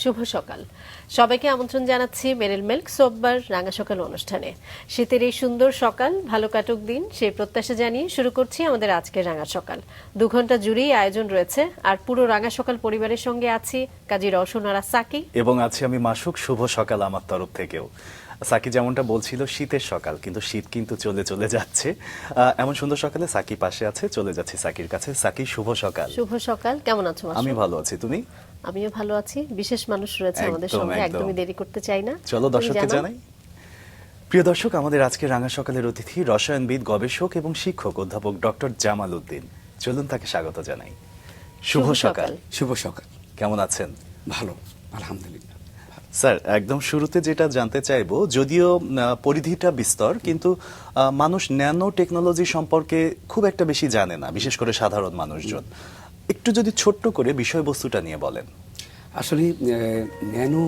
শুভ সকাল। সবাইকে আমন্ত্রণ জানাচ্ছি মেরিল মিল্ক সোববার রাঙা সকাল অনুষ্ঠানে। শীতের এই সুন্দর সকাল ভালো কাটুক দিন সেই প্রত্যাশা জানিয়ে শুরু করছি আমাদের আজকের রাঙা সকাল। 2 ঘন্টা জুড়েই আয়োজন রয়েছে, আর পুরো রাঙা সকাল পরিবারের সঙ্গে আছি কাজী রওশন আরা সাকি এবং আছি আমি মাসুক। শুভ সকাল আমার তরফ থেকেও। সাকি যেমনটা বলছিল শীতের সকাল, কিন্তু শীত কিন্তু চলে চলে যাচ্ছে। এমন সুন্দর সকালে সাকি পাশে আছে, চলে যাচ্ছি সাকির কাছে। সাকি, শুভ সকাল। শুভ সকাল, কেমন আছো? আমি ভালো আছি, তুমি? আমিও ভালো আছি। বিশেষ মানুষ রয়েছে আমাদের সঙ্গে, একদমই দেরি করতে চাই না। চলো দর্শককে জানাই। প্রিয় দর্শক, আমাদের আজকের রাঙা সকালের অতিথি রসায়নবিদ, গবেষক এবং শিক্ষক অধ্যাপক ডক্টর জামাল উদ্দিন। চলুন তাকে স্বাগত জানাই। শুভ সকাল। শুভ সকাল। কেমন আছেন? ভালো, আলহামদুলিল্লাহ। স্যার, একদম শুরুতে যেটা জানতে চাইবো, যদিও পরিধিটা বিস্তর, কিন্তু মানুষ ন্যানো টেকনোলজি সম্পর্কে খুব একটা বেশি জানে না, বিশেষ করে সাধারণ মানুষজন। একটু যদি ছোট্ট করে বিষয়বস্তুটা নিয়ে বলেন। আসলে ন্যানো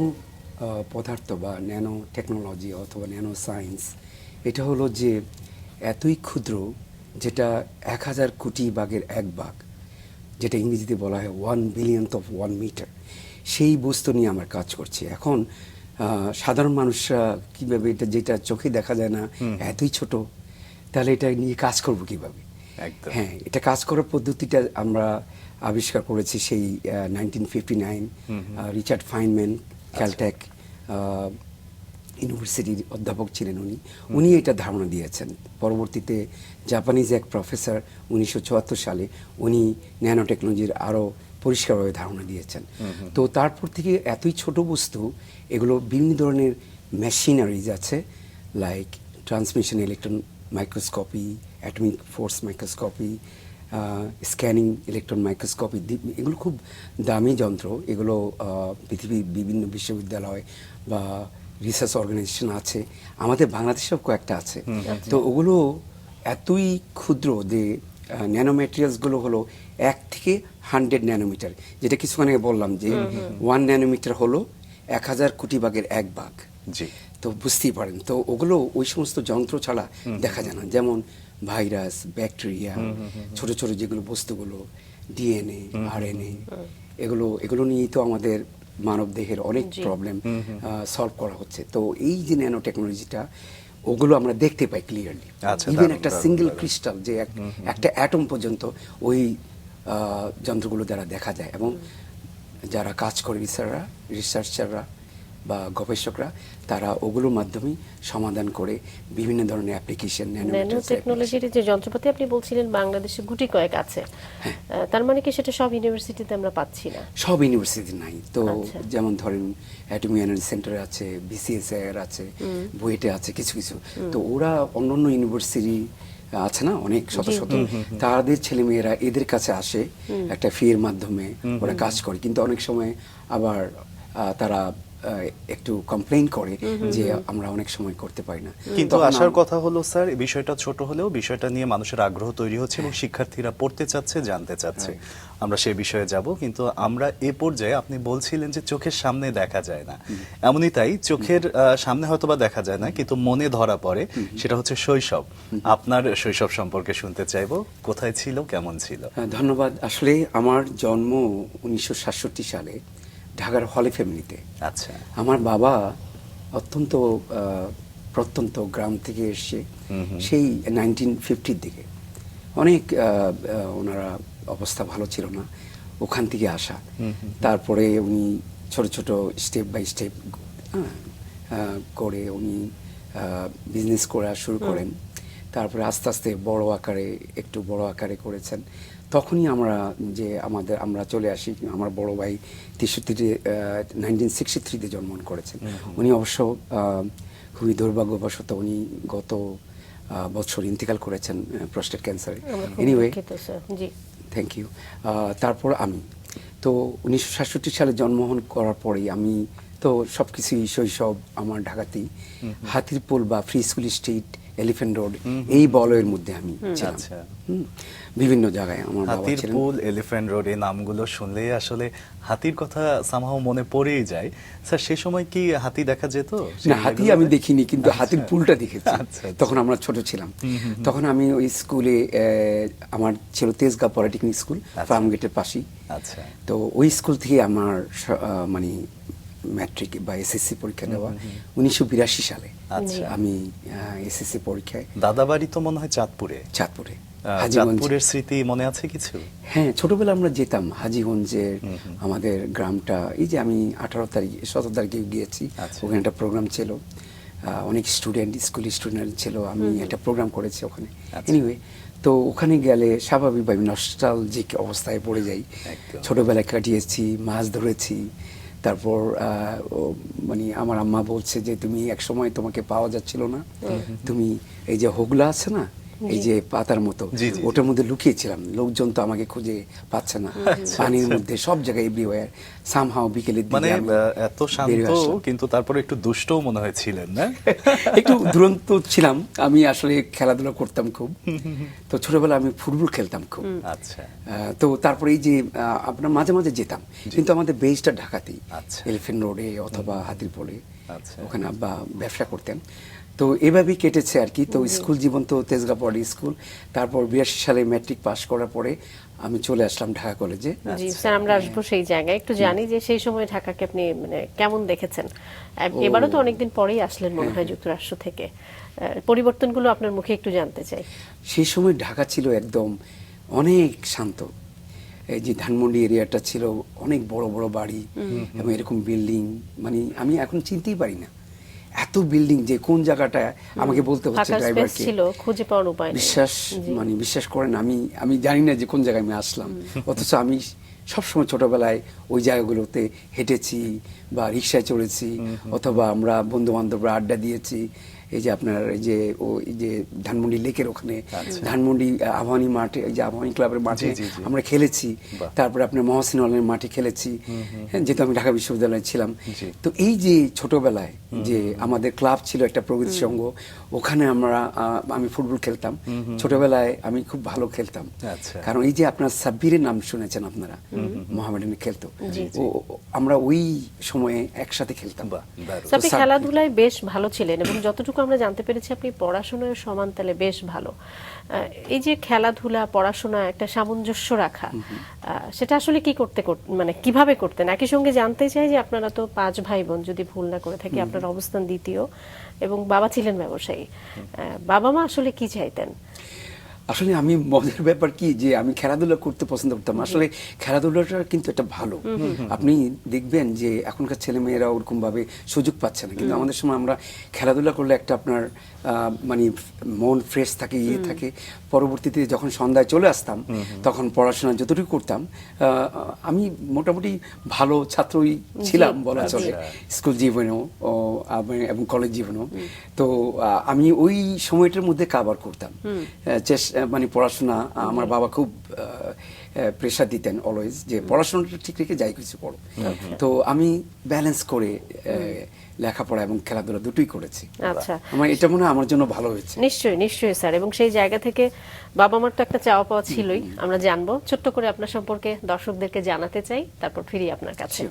পদার্থ বা ন্যানো টেকনোলজি অথবা ন্যানো সায়েন্স, এটা হলো যে এতই ক্ষুদ্র, যেটা 1000 কোটি ভাগের 1 ভাগ, যেটা ইংরেজিতে বলা হয় 1 billionth of 1 meter। সেই বস্তু নিয়ে আমরা কাজ করছি এখন। সাধারণ মানুষরা কীভাবে, এটা যেটা চোখে দেখা যায় না, এতই ছোট, তাহলে এটা নিয়ে কাজ করব কিভাবে? হ্যাঁ, এটা কাজ করার পদ্ধতিটা আমরা আবিষ্কার করেছি সেই 1959। রিচার্ড ফাইনম্যান, ক্যালটেক ইউনিভার্সিটির অধ্যাপক ছিলেন উনি এটা ধারণা দিয়েছেন। পরবর্তীতে জাপানিজ এক প্রফেসর 1974 সালে উনি ন্যানো টেকনোলজির আরও পরিষ্কারভাবে ধারণা দিয়েছেন। তো তারপর থেকে এতই ছোট বস্তু, এগুলো বিভিন্ন ধরনের মেশিনারিজ আছে, like transmission electron microscopy, atomic force microscopy, scanning electron microscopy. এগুলো খুব দামি যন্ত্র। এগুলো পৃথিবীর বিভিন্ন বিশ্ববিদ্যালয় বা রিসার্চ অর্গানাইজেশন আছে, আমাদের বাংলাদেশেও কয়েকটা আছে। তো ওগুলো এতই ক্ষুদ্র যে ন্যানো ম্যাটেরিয়ালসগুলো হলো 1 থেকে 100 ন্যানোমিটার, যেটা কিছুক্ষণ আগে বললাম যে 1 ন্যানোমিটার হলো 1000 কোটি ভাগের 1 ভাগ। জি। তো বুঝতেই পারেন, তো ওগুলো ওই সমস্ত যন্ত্র ছাড়া দেখা যায় না। যেমন ভাইরাস, ব্যাকটেরিয়া, ছোট ছোট যেগুলো বস্তুগুলো, ডিএনএ, আরএনএ, এগুলো নিয়েই তো আমাদের মানব দেহের অনেক প্রবলেম সলভ করা হচ্ছে। তো এই যে ন্যানো টেকনোলজিটা, ওগুলো আমরা দেখতে পাই ক্লিয়ারলি। ইভেন একটা সিঙ্গেল ক্রিস্টাল, যে একটা অ্যাটম পর্যন্ত ওই যন্ত্রগুলো দ্বারা দেখা যায়। এবং যারা কাজ করে রিসার্চাররা বা গবেষকরা, তারা ওগুলোর মাধ্যমে সমাধান করে বিভিন্ন ধরনের অ্যাপ্লিকেশন। ন্যানো টেকনোলজির যে যন্ত্রপাতি আপনি বলছিলেন বাংলাদেশে গুটি কয়েক আছে, তার মানে কি সেটা সব ইউনিভার্সিটিতে আমরা পাচ্ছি না? সব ইউনিভার্সিটি নাই তো। যেমন ধরেন অ্যাটমিক এনার্জি সেন্টারে আছে, বিসিএসআই এর আছে, বুয়েটে আছে কিছু কিছু। তো ওরা অন্যান্য ইউনিভার্সিটি আছে না, অনেক শত শত, তাদের ছেলেমেয়েরা এদের কাছে আসে একটা ফি এর মাধ্যমে, ওরা কাজ করে। কিন্তু অনেক সময় আবার তারা একটু কমপ্লেইন করে যে আমরা অনেক সময় করতে পারি না। কিন্তু আসার কথা হলো স্যার, বিষয়টা ছোট হলেও বিষয়টা নিয়ে মানুষের আগ্রহ তৈরি হচ্ছে এবং শিক্ষার্থীরা পড়তে চাচ্ছে, জানতে চাচ্ছে। আমরা সেই বিষয়ে যাব, কিন্তু আমরা এ পর্যায়ে আপনি বলছিলেন যে চোখের সামনে দেখা যায় না। এমনই তাই, চোখের সামনে হয়তোবা দেখা যায় না, কিন্তু মনে ধরা পড়ে। সেটা হচ্ছে শৈশব। আপনার শৈশব সম্পর্কে শুনতে চাইবো, কোথায় ছিল, কেমন ছিল? ধন্যবাদ। আসলে আমার জন্ম 1967 সালে ঢাকার হলে ফ্যামিলিতে। আচ্ছা। আমার বাবা অত্যন্ত প্রত্যন্ত গ্রাম থেকে এসছে, সেই 1950-র দিকে। অনেক ওনারা অবস্থা ভালো ছিল না, ওখান থেকে আসা। তারপরে উনি ছোট ছোট স্টেপ বাই স্টেপ করে উনি বিজনেস করা শুরু করেন। তারপরে আস্তে আস্তে একটু বড় আকারে করেছেন। তখনই আমরা চলে আসি। আমার বড় ভাই 1963-তে জন্মগ্রহণ করেছেন। উনি অবশ্য খুবই দুর্ভাগ্যবশত উনি গত বছর ইন্তেকাল করেছেন প্রস্টেট ক্যান্সারে। Anyway, thank you. তারপর আমি তো 1967 সালে জন্মগ্রহণ করার পরেই আমি তো সবকিছুই শৈশব আমার ঢাকাতেই। হাতিরপুল বা free school street, elephant road, এই বলয়ের মধ্যে আমি ছিলাম। বিভিন্ন জায়গায় আমার বাবা ছিলেন। হাতিরপুল, এলিফ্যান্ট রোড, এই নামগুলো শুনলেই আসলে হাতির কথা সামহাও মনে পড়েই যায়। স্যার, সে সময় কি হাতি দেখা যেত? না, হাতি আমি দেখিনি, কিন্তু হাতির পুলটা দেখেছি। তখন আমরা ছোট ছিলাম। তখন আমি ওই স্কুলে, আমার ছিল তেজগাঁও পলিটেকনিক স্কুল, ফার্ম গেটের পাশেই। তো ওই স্কুল থেকে আমার মানে ম্যাট্রিক বা এসএসসি পরীক্ষা দেওয়া 1982 সালে আচ্ছা। আমি এসএসসি পরীক্ষায় দাদাবাড়ি তো মনে হয় চাঁদপুরে। চাঁদপুরে হাজীগঞ্জ। চাঁদপুরের স্মৃতি মনে আছে কিছু? হ্যাঁ, ছোটবেলা আমরা যেতাম হাজীগঞ্জের আমাদের গ্রামটা, এই যে আমি 17 তারিখে গিয়েছি, আচ্ছা। ওখানে একটা প্রোগ্রাম ছিল, অনেক স্টুডেন্ট, স্কুল স্টুডেন্ট ছিল, আমি একটা প্রোগ্রাম করেছি ওখানে। আচ্ছা। এনিওয়ে, তো ওখানে গেলে স্বাভাবিকভাবে নস্টালজিক অবস্থায় পড়ে যাই। একদম। ছোটবেলায় কাটিয়েছি, মাছ ধরেছি, তারপর মানে আমার আম্মা বলছে যে তুমি এক সময় তোমাকে পাওয়া যাচ্ছিল না, তুমি এই যে হোগলা আছে না, এই যে পাতার মতো, জি, জি, জি। ওটার মধ্যে লুকিয়েছিলাম, লোকজন তো আমাকে খুঁজে পাচ্ছে না, পানির মধ্যে সব জায়গায় এভরিওয়্যার। সামহাও বিকেলের দিকে মানে আমি এত বেরিয়ে শান্ত আসলাম। কিন্তু তারপরে একটু দুষ্টও মনে হয়েছিলেন না? একটু দুরন্ত ছিলাম, আমি আসলে খেলাধুলা করতাম খুব। তো ছোটবেলা আমি ফুটবল খেলতাম খুব। আচ্ছা। তো তারপরে এই যে আপনার মাঝে মাঝে যেতাম, কিন্তু আমাদের বেসটা ঢাকাতেই, আচ্ছা। এলিফেন্ট রোডে অথবা হাতিরপুলে, আচ্ছা। ওখানে আব্বা ব্যবসা করতেন। তো এভাবেই কেটেছে আর কি। তো স্কুল জীবন তো তেজগাঁ পড়ি স্কুল, তারপর 82 সালে ম্যাট্রিক পাস করার পরে আমি চলে আসলাম ঢাকা কলেজে। জি স্যার, আমরা আসবো সেই জায়গায়। একটু জানি যে সেই সময় ঢাকাকে আপনি মানে কেমন দেখেছেন? এবারও তো অনেকদিন পরেই আসলেন মনে হয় যুক্তরাষ্ট্র থেকে, পরিবর্তনগুলো আপনার মুখে একটু জানতে চাই। সেই সময় ঢাকা ছিল একদম অনেক শান্ত। এই যে ধানমন্ডি এরিয়াটা ছিল অনেক বড় বড় বাড়ি এবং এরকম বিল্ডিং, মানে আমি এখন চিনতেই পারি না এত বিল্ডিং, যে কোন জায়গাটা আমাকে বলতে হচ্ছে ফাঁকা স্পেস ড্রাইভারকে। ছিল, খুঁজে পাওয়ার উপায় নেই। মানে বিশ্বাস করেন, আমি জানি না যে কোন জায়গায় আমি আসলাম, অথচ আমি সবসময় ছোটবেলায় ওই জায়গাগুলোতে হেঁটেছি বা রিক্সায় চড়েছি, অথবা আমরা বন্ধু বান্ধবরা আড্ডা দিয়েছি। এই যে আপনার এই যে এই যে ধানমন্ডি লেকের ওখানে, ধানমন্ডি আবাহনী মাঠে, এই যে আবাহনী ক্লাবের মাঠে জি, জি, জি। আমরা খেলেছি। বাহ। তারপরে আপনার মহসিন হলের মাঠে খেলেছি, হ্যাঁ, যেহেতু আমি ঢাকা বিশ্ববিদ্যালয়ে ছিলাম। জি। তো এই যে ছোটবেলায় যে আমাদের ক্লাব ছিল একটা প্রগতি সংঘ, ওখানে আমি ফুটবল খেলতাম। ছোটবেলায় আমি খুব ভালো খেলতাম, আচ্ছা। কারণ এই যে আপনার সাব্বিরের নাম শুনেছেন আপনারা, মোহামেডানে খেলতো, জি, আমরা ওই সময়ে একসাথে খেলতাম। বাহ, দারুণ। তো আপনি খেলাধুলায় বেশ ভালো ছিলেন এবং যতটুকু আমরা জানতে পেরেছি আপনি পড়াশোনায় সমান তালে বেশ ভালো। এই যে খেলাধুলা পড়াশোনা একটা সামঞ্জস্য রাখা, সেটা আসলে কি মানে কিভাবে করতেন? একই সঙ্গে জানতে চাই যে আপনারা তো 5 ভাই বোন, যদি ভুল না করে থাকি, আপনার অবস্থান দ্বিতীয় এবং বাবা ছিলেন ব্যবসায়ী। বাবা মা আসলে কি চাইতেন? আসলে আমি মজার ব্যাপার কি যে আমি খেলাধুলা করতে পছন্দ করতাম। আসলে খেলাধুলাটা কিন্তু একটা ভালো, আপনি দেখবেন যে এখনকার ছেলে মেয়েরা ওরকম ভাবে সুযোগ পাচ্ছে না, কিন্তু আমাদের সময় আমরা খেলাধুলা করলে একটা আপনার মানে মন ফ্রেশ থাকে, ইয়ে থাকে। পরবর্তীতে যখন সন্ধ্যায় চলে আসতাম, তখন পড়াশোনা যতটুকু করতাম, আমি মোটামুটি ভালো ছাত্রই ছিলাম বলা চলে, স্কুল জীবনেও এবং কলেজ জীবনেও। তো আমি ওই সময়টার মধ্যে কাভার করতাম, মানে পড়াশোনা। আমার বাবা খুব প্রেশার দিতেন অলওয়েজ, যে পড়াশোনাটা ঠিক রেখে যাই কিছু পড়ো। তো আমি ব্যালেন্স করে লেখাপড়া এবং খেলাধুলা দুটোই করেছি। আচ্ছা, আমার এটা মনে হয় আমার জন্য ভালো হয়েছে। নিশ্চয়ই নিশ্চয়ই স্যার। এবং সেই জায়গা থেকে বাবা মার তো একটা চাওয়া পাওয়া ছিলই, আমরা জানবো। ছোট্ট করে আপনার সম্পর্কে দর্শকদেরকে জানাতে চাই, তারপর ফিরি আপনার কাছে।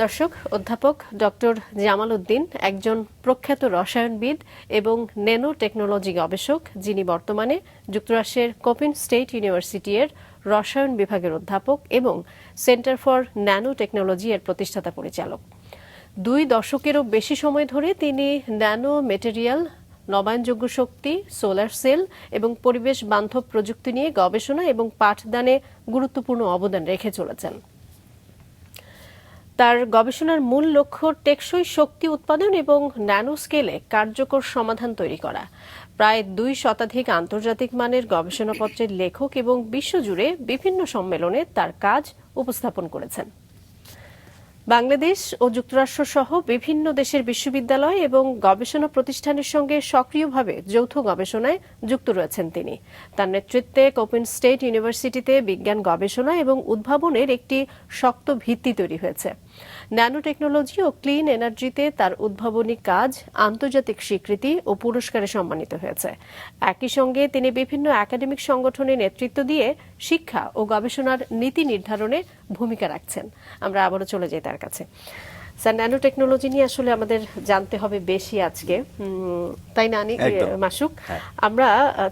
দর্শক, অধ্যাপক ডক্টর জামাল উদ্দিন একজন প্রখ্যাত রসায়নবিদ এবং ন্যানো টেকনোলজি গবেষক, যিনি বর্তমানে যুক্তরাষ্ট্রের কোপিন স্টেট ইউনিভার্সিটি এর রসায়ন বিভাগের অধ্যাপক এবং সেন্টার ফর ন্যানো টেকনোলজি এর প্রতিষ্ঠাতা পরিচালক। 2 দশকেরও বেশি সময় ধরে তিনি ন্যানো মেটেরিয়াল, নবায়নযোগ্য শক্তি, সোলার সেল এবং পরিবেশ বান্ধব প্রযুক্তি নিয়ে গবেষণা এবং পাঠদানে গুরুত্বপূর্ণ অবদান রেখে চলেছেন। তার গবেষণার মূল লক্ষ্য টেকসই শক্তি উৎপাদন এবং ন্যানো স্কেলে কার্যকর সমাধান তৈরি করা। প্রায় 2 শতাধিক আন্তর্জাতিক মানের গবেষণাপত্রের লেখক এবং বিশ্বজুড়ে বিভিন্ন সম্মেলনে তার কাজ উপস্থাপন করেছেন। বাংলাদেশ ও যুক্তরাষ্ট্র সহ বিভিন্ন দেশের বিশ্ববিদ্যালয় এবং গবেষণা প্রতিষ্ঠানের সঙ্গে সক্রিয়ভাবে যৌথ গবেষণায় যুক্ত রয়েছেন তিনি। তার নেতৃত্বে কোপিন স্টেট ইউনিভার্সিটিতে বিজ্ঞান গবেষণা এবং উদ্ভাবনের একটি শক্ত ভিত্তি তৈরি হয়েছে। ন্যানো টেকনোলজি ও ক্লিন এনার্জিতে তার উদ্ভাবনী কাজ আন্তর্জাতিক স্বীকৃতি ও পুরস্কারে সম্মানিত হয়েছে। একই সঙ্গে তিনি বিভিন্ন একাডেমিক সংগঠনে নেতৃত্ব দিয়ে শিক্ষা ও গবেষণার নীতি নির্ধারণে ভূমিকা রাখছেন। আমরা আবারও চলে যাই তার কাছে। স্যার, ন্যানো টেকনোলজি নিয়ে আসলে আমাদের জানতে হবে বেশি আজকে, তাই না মাসুক? আমরা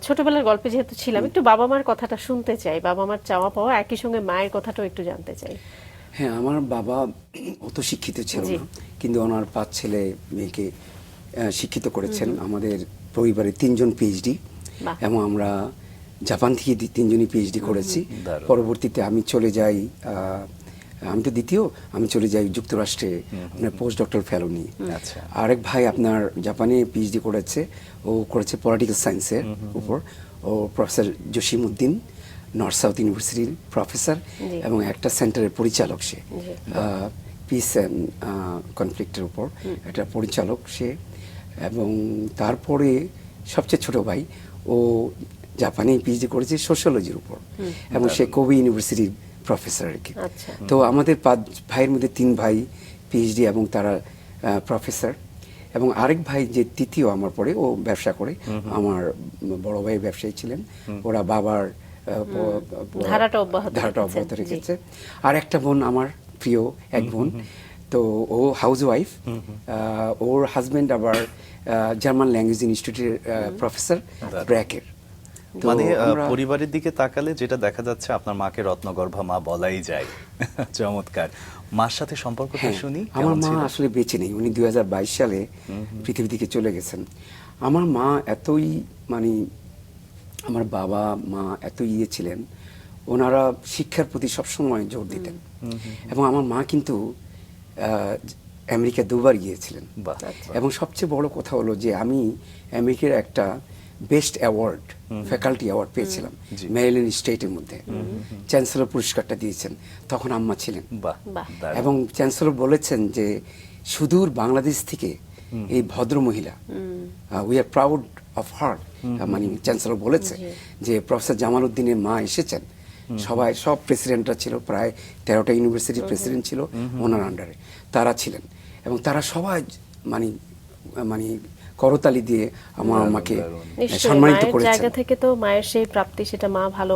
ছোটবেলার গল্পে যেহেতু ছিলাম, একটু বাবা মার কথাটা শুনতে চাই, বাবা মার চাওয়া পাওয়া, একই সঙ্গে মায়ের কথাটাও একটু জানতে চাই। হ্যাঁ, আমার বাবা অত শিক্ষিত ছিল জি। না, কিন্তু ওনার 5 ছেলে মেয়েকে শিক্ষিত করেছেন। আমাদের পরিবারে 3জন পিএইচডি, বাহ। এবং আমরা জাপান থেকে 3জনই পিএইচডি করেছি। দারুণ। পরবর্তীতে আমি চলে যাই, আমি তো দ্বিতীয়, আমি চলে যাই যুক্তরাষ্ট্রে আপনার পোস্ট ডক্টর ফেলো নিয়ে। আচ্ছা। আরেক ভাই আপনার জাপানে পিএইচডি করেছে, ও করেছে পলিটিক্যাল সায়েন্সের উপর। ও প্রফেসর জসিমউদ্দিন, নর্থ সাউথ ইউনিভার্সিটির প্রফেসর, জি। এবং একটা সেন্টারের পরিচালক সে, জি। পিস অ্যান্ড কনফ্লিক্টের উপর একটা পরিচালক সে। এবং তারপরে সবচেয়ে ছোট ভাই, ও জাপানে পিএইচডি করেছে সোশ্যোলজির উপর, এবং সে কোবি ইউনিভার্সিটির প্রফেসর আর কি। আচ্ছা। তো আমাদের 5 ভাইয়ের মধ্যে 3 ভাই পিএইচডি এবং তারা প্রফেসর, এবং আরেক ভাই যে তৃতীয় আমার পরে, ও ব্যবসা করে। আমার বড় ভাই ব্যবসায়ী ছিলেন, ওরা বাবার ধারাটা অব্যাহত অব্যাহত রেখেছেন, জি। রেখেছে। আর একটা বোন আমার প্রিয় এক বোন, তো ও হাউস ওয়াইফ। ওর হাজবেন্ড আবার জার্মান ল্যাঙ্গুয়েজ ইনস্টিটিউটের প্রফেসর, ব্র্যাকের। তো মানে আমরা- পরিবারের দিকে তাকালে যেটা দেখা যাচ্ছে, আপনার মাকে রত্নগর্ভা মা বলাই যায়। চমৎকার। মার সাথে সম্পর্কটা হ্যাঁ, শুনি আমার কেমন মা ছিল? আসলে বেঁচে নেই, উনি 2022 সালে পৃথিবী থেকে চলে গেছেন। আমার মা এতই মানে, আমার বাবা মা এত ছিলেন, ওনারা শিক্ষার প্রতি সবসময় জোর দিতেন। এবং আমার মা কিন্তু আমেরিকা 2বার গিয়েছিলেন। বাহ। এবং সবচেয়ে বড় কথা হলো যে আমি আমেরিকার একটা বেস্ট অ্যাওয়ার্ড, ফ্যাকাল্টি অ্যাওয়ার্ড পেয়েছিলাম জি। মেরিল্যান্ড স্টেটের মধ্যে। চ্যান্সেলর পুরস্কারটা দিয়েছেন, তখন আম্মা ছিলেন। বাহ, বাহ। দারুণ। এবং চ্যান্সেলর বলেছেন যে সুদূর বাংলাদেশ থেকে এই ভদ্র মহিলা, we are proud of her, মানে চ্যান্সেলর বলেছে যে প্রফেসর জামাল উদ্দিনের মা এসেছেন। সব প্রেসিডেন্টরা ছিল, প্রায় 13টা ইউনিভার্সিটির প্রেসিডেন্ট ছিল ওনার আন্ডারে, তারা ছিলেন। এবং তারা সবাই মানে মানে করতালি দিয়ে আমার আম্মাকে নিশ্চয়ই সম্মানিত মায়ের করেছেন। জায়গা থেকে তো মায়ের সেই প্রাপ্তি, সেটা মা ভালো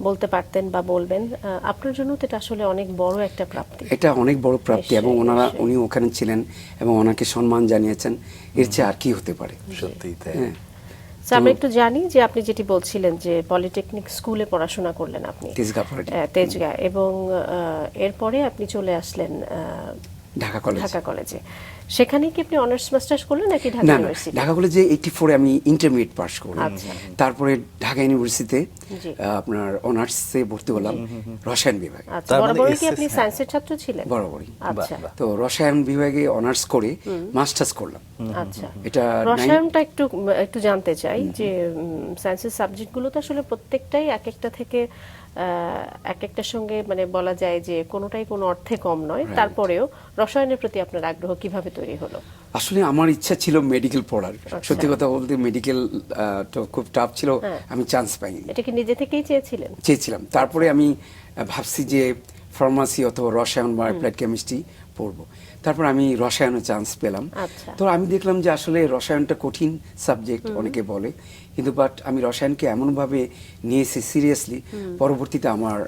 বলতে পারতেন বা বলবেন। আপনার জন্য তো এটা আসলে অনেক বড় একটা প্রাপ্তি। এটা অনেক বড় প্রাপ্তি, এবং নিশ্চয়ই। উনি ওখানে ছিলেন এবং ওনাকে সম্মান জানিয়েছেন। এর চেয়ে আর কি হতে পারে? সত্যিই তাই। হ্যাঁ। তো আমরা একটু জানি যে আপনি যেটি বলছিলেন যে পলিটেকনিক স্কুলে পড়াশোনা করলেন আপনি, তেজগাঁ পলিটেকনিক। তেজগাঁ, এবং এরপরে আপনি চলে আসলেন ঢাকা কলেজ। ঢাকা কলেজে। সেখানে কি আপনি অনার্স মাস্টার্স করলেন নাকি ঢাকা না না, ইউনিভার্সিটি? ঢাকা কলেজে 84-এ আমি ইন্টারমিডিয়েট পাস করলাম। আচ্ছা। তারপরে ঢাকা ইউনিভার্সিটিতে জি। আপনার অনার্সে ভর্তি হলাম রসায়ন বিভাগে। আচ্ছা, তার মানে বরাবরই কি আপনি SSC সায়েন্সের ছাত্র ছিলেন? বরাবরই। আচ্ছা। বাহ, বাহ। তো রসায়ন বিভাগে অনার্স করে মাস্টার্স করলাম। আচ্ছা, এটা রসায়নটা একটু জানতে চাই যে সায়েন্সের সাবজেক্টগুলো তো আসলে প্রত্যেকটাই এক একটা থেকে এক একটার সঙ্গে মানে বলা যায় যে কোনোটাই কোনো অর্থে কম নয়। তারপরেও রসায়নের প্রতি আপনার আগ্রহ কিভাবে তৈরি হলো? আসলে আমার ইচ্ছা ছিল মেডিকেল পড়ার। সত্যি কথা বলতে মেডিকেল খুব টাফ ছিল, আমি চান্স পাইনি। এটা কি নিজে থেকেই চেয়েছিলেন? চেয়েছিলাম। তারপরে আমি ভাবছি যে ফার্মাসি অথবা রসায়ন বা অ্যাপ্লাইড কেমিস্ট্রি পড়বো। তারপর আমি রসায়নে চান্স পেলাম। আচ্ছা। তো আমি দেখলাম যে আসলে রসায়নটা কঠিন সাবজেক্ট, অনেকে বলে, কিন্তু বাট আমি রসায়নকে এমনভাবে নিয়েছি সিরিয়াসলি, পরবর্তীতে আমার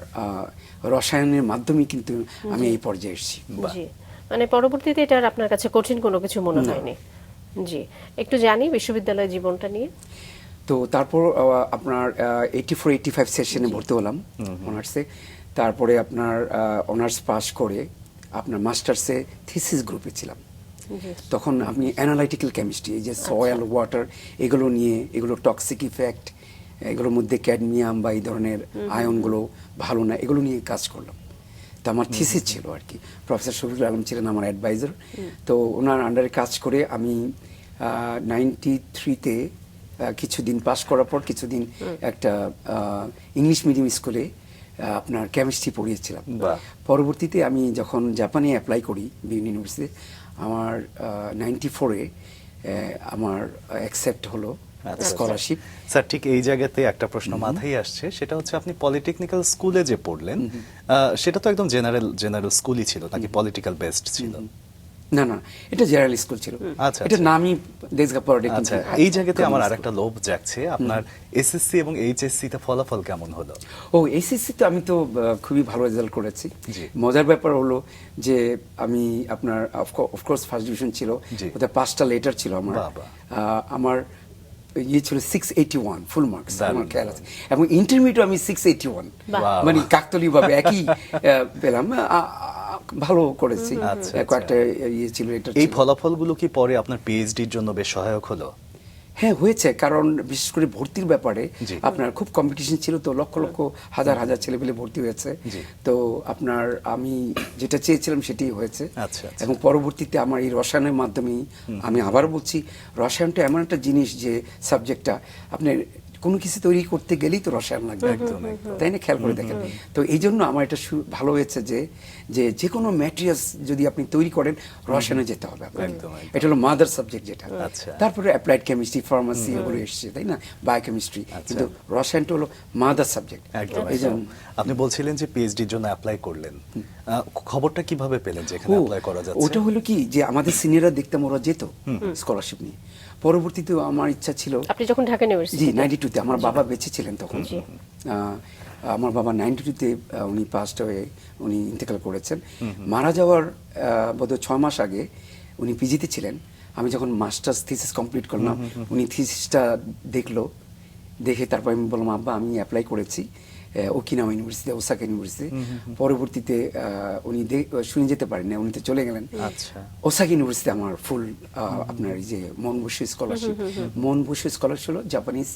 রসায়নের মাধ্যমে কিন্তু আমি এই পর্যায়ে এসেছি। জি, মানে পরবর্তীতে এটা আর আপনার কাছে কঠিন কোনো কিছু মনে হয়নি? জি, একটু জানি বিশ্ববিদ্যালয় জীবনটা নিয়ে। তো তারপর আপনার 84-85 সেশনে ভর্তি হলাম অনার্সে। তারপরে আপনার অনার্স পাস করে আপনার মাস্টার্সে থিসিস গ্রুপে ছিলাম। জি। তখন আমি অ্যানালাইটিক্যাল কেমিস্ট্রি, এই যে সয়েল ওয়াটার এগুলো নিয়ে, এগুলো টক্সিক ইফেক্ট, এগুলোর মধ্যে ক্যাডমিয়াম বা এই ধরনের আয়নগুলো ভালো না, এগুলো নিয়ে কাজ করলাম। তো আমার থিসিস ছিল আর কি। প্রফেসর শফিকুল আলম ছিলেন আমার অ্যাডভাইজার। তো ওনার আন্ডারে কাজ করে আমি 93-তে কিছুদিন পাস করার পর কিছুদিন একটা ইংলিশ মিডিয়াম স্কুলে আপনার কেমিস্ট্রি পড়িয়েছিলাম। বাহ। পরবর্তীতে আমি যখন জাপানে অ্যাপ্লাই করি বিভিন্ন ইউনিভার্সিটিতে, আমার 94-এ আমার অ্যাকসেপ্ট হলো স্কলারশিপ। স্যার, ঠিক এই জায়গাতে একটা প্রশ্ন মাথায় আসছে, সেটা হচ্ছে আপনি পলিটেকনিক্যাল স্কুলে যে পড়লেন, সেটা তো একদম জেনারেল স্কুলই ছিল নাকি পলিটিক্যাল বেসড ছিল? না না, এটা জেনারেল স্কুল ছিল। আচ্ছা, এটা আচ্ছা। নামই তেজগাঁ পলিটেকনিক। আচ্ছা, এই জায়গাতে আমার আরেকটা লোভ জাগছে, আপনার এসএসসি এবং এইচএসসি তে ফলাফল কেমন হলো? ও এসএসসি তো আমি তো খুবই ভালো রেজাল্ট করেছি। জি। মজার ব্যাপার হলো যে আমি আপনার অফকোর্স ফার্স্ট ডিভিশন ছিল, জি। ওতে 5টা লেটার ছিল আমার। বাবা। আমার ইয়ে ছিল 681 ফুল মার্কস, দারুণ, আমার খেয়াল আছে। এবং ইন্টারমিডিয়েট আমি 681, বাহ। মানে কাকতলীয় ভাবে একই পেলাম। ভালো করেছি। আচ্ছা, কয়েকটা ইয়ে ছিল, এটা এই ছিল। ফলাফলগুলো কি পরে আপনার পিএইচডির জন্য বেশ সহায়ক হলো? হ্যাঁ হয়েছে, কারণ বিশেষ করে ভর্তির ব্যাপারে জি। আপনার খুব কম্পিটিশন ছিল, তো লক্ষ লক্ষ হাজার হাজার ছেলেপেলে ভর্তি হয়েছে। জি। তো আপনার আমি যেটা চেয়েছিলাম সেটাই হয়েছে। আচ্ছা, আচ্ছা। এবং পরবর্তীতে আমার এই রসায়নের মাধ্যমেই, আমি আবার বলছি, রসায়নটা এমন একটা জিনিস যে সাবজেক্টটা আপনার কোনো কিছু তৈরি করতে গেলেই তো রসায়ন লাগবে, তাই না? খেয়াল করে দেখেন। তো এই জন্য আমার এটা ভালো হয়েছে যে কোনো ম্যাটেরিয়ালস যদি আপনি তৈরি করেন, রসায়নে যেতে হবে আপনাকে। একদম, একদম। এটা হলো মাদার সাবজেক্ট যেটা। আচ্ছা। তারপরে অ্যাপ্লাইড কেমিস্ট্রি, ফার্মাসি এগুলো এসছে, তাই না, বায়োকেমিস্ট্রি, কিন্তু রসায়নটা হলো মাদার সাবজেক্ট। একদম এই জন্য আপনি বলছিলেন যে পিএইচডির জন্য অ্যাপ্লাই করলেন, খবরটা কিভাবে পেলেন যে এখানে অ্যাপ্লাই করা যাচ্ছে? ওটা হলো কি যে আমাদের সিনিয়ররা দেখতাম ওরা যেত স্কলারশিপ নিয়ে। পরবর্তীতে আমার ইচ্ছা ছিল, আপনি যখন ঢাকা ইউনিভার্সিটি, জি 92-তে আমার বাবা বেঁচে ছিলেন তখন। আমার বাবা 92-তে উনি পাস্ট হয়ে উনি ইন্তেকাল করেছেন। মারা যাওয়ার বোধহয় 6 মাস আগে উনি পিজিতে ছিলেন। আমি যখন মাস্টার্স থিসিস কমপ্লিট করলাম, উনি থিসিসটা দেখে তারপর আমি বললাম, আব্বা আমি অ্যাপ্লাই করেছি ওকিনাওয়া ইউনিভার্সিটি, ওসাকা ইউনিভার্সিটি। পরবর্তীতে উনি শুনে যেতে পারেন না, উনি তো চলে গেলেন। আচ্ছা। ওসাকা ইউনিভার্সিটি আমার ফুল আপনার এই যে মন বসু স্কলারশিপ, মন বসু স্কলারশিপ হলো জাপানিজ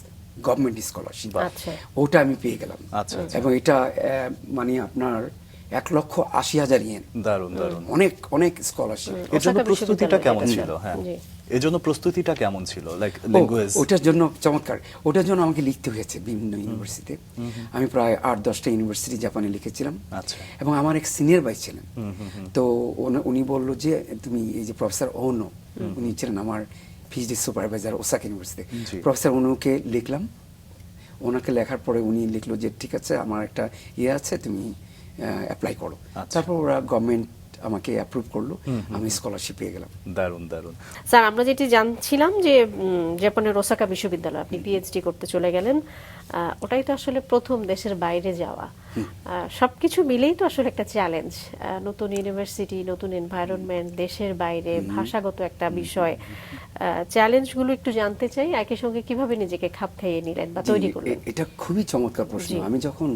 গভর্নমেন্ট স্কলারশিপ, আচ্ছা। ওটা আমি পেয়ে গেলাম। আচ্ছা, আচ্ছা। এবং এটা মানে আপনার 1,80,000 ইয়েন, দারুণ দারুণ। অনেক অনেক স্কলারশিপ। এর জন্য ওসাকা প্রস্তুতিটা কেমন বিশ্ববিদ্যালয়, ছিল? হ্যাঁ, জি। এর জন্য প্রস্তুতিটা কেমন ছিল? Like language? ওটার জন্য চমৎকার, ওটার জন্য আমাকে লিখতে হয়েছে বিভিন্ন ইউনিভার্সিটিতে। আমি প্রায় 8-10টা ইউনিভার্সিটি জাপানে লিখেছিলাম। আচ্ছা। এবং আমার এক সিনিয়র ভাই ছিলেন, তো উনি বলল যে তুমি এই যে প্রফেসর ওনো, উনি ছিলেন আমার পিএইচডি সুপারভাইজার ওসাকা ইউনিভার্সিটি, জি। প্রফেসর ওনোকে লিখলাম। ওনাকে লেখার পরে উনি লিখলো যে ঠিক আছে, আমার একটা ইয়ে আছে, তুমি অ্যাপ্লাই করো। আচ্ছা। তারপর ওরা গভর্নমেন্ট আমাকে অ্যাপ্রুভ করলো, আমি স্কলারশিপ পেয়ে গেলাম। দারুণ দারুণ। স্যার আমরা যেটি জানছিলাম যে জাপানের ওসাকা বিশ্ববিদ্যালয় আপনি পিএইচডি করতে চলে গেলেন, ওটাই তো আসলে প্রথম দেশের বাইরে যাওয়া। সবকিছু মিলেই তো আসলে একটা চ্যালেঞ্জ, নতুন ইউনিভার্সিটি, নতুন এনভায়রনমেন্ট, দেশের বাইরে, ভাষাগত একটা বিষয়। চ্যালেঞ্জগুলো একটু জানতে চাই, একই সঙ্গে কিভাবে নিজেকে খাপ খাইয়ে নিলেন বা তৈরি করলেন? এটা খুবই চমৎকার প্রশ্ন। জি। আমি যখন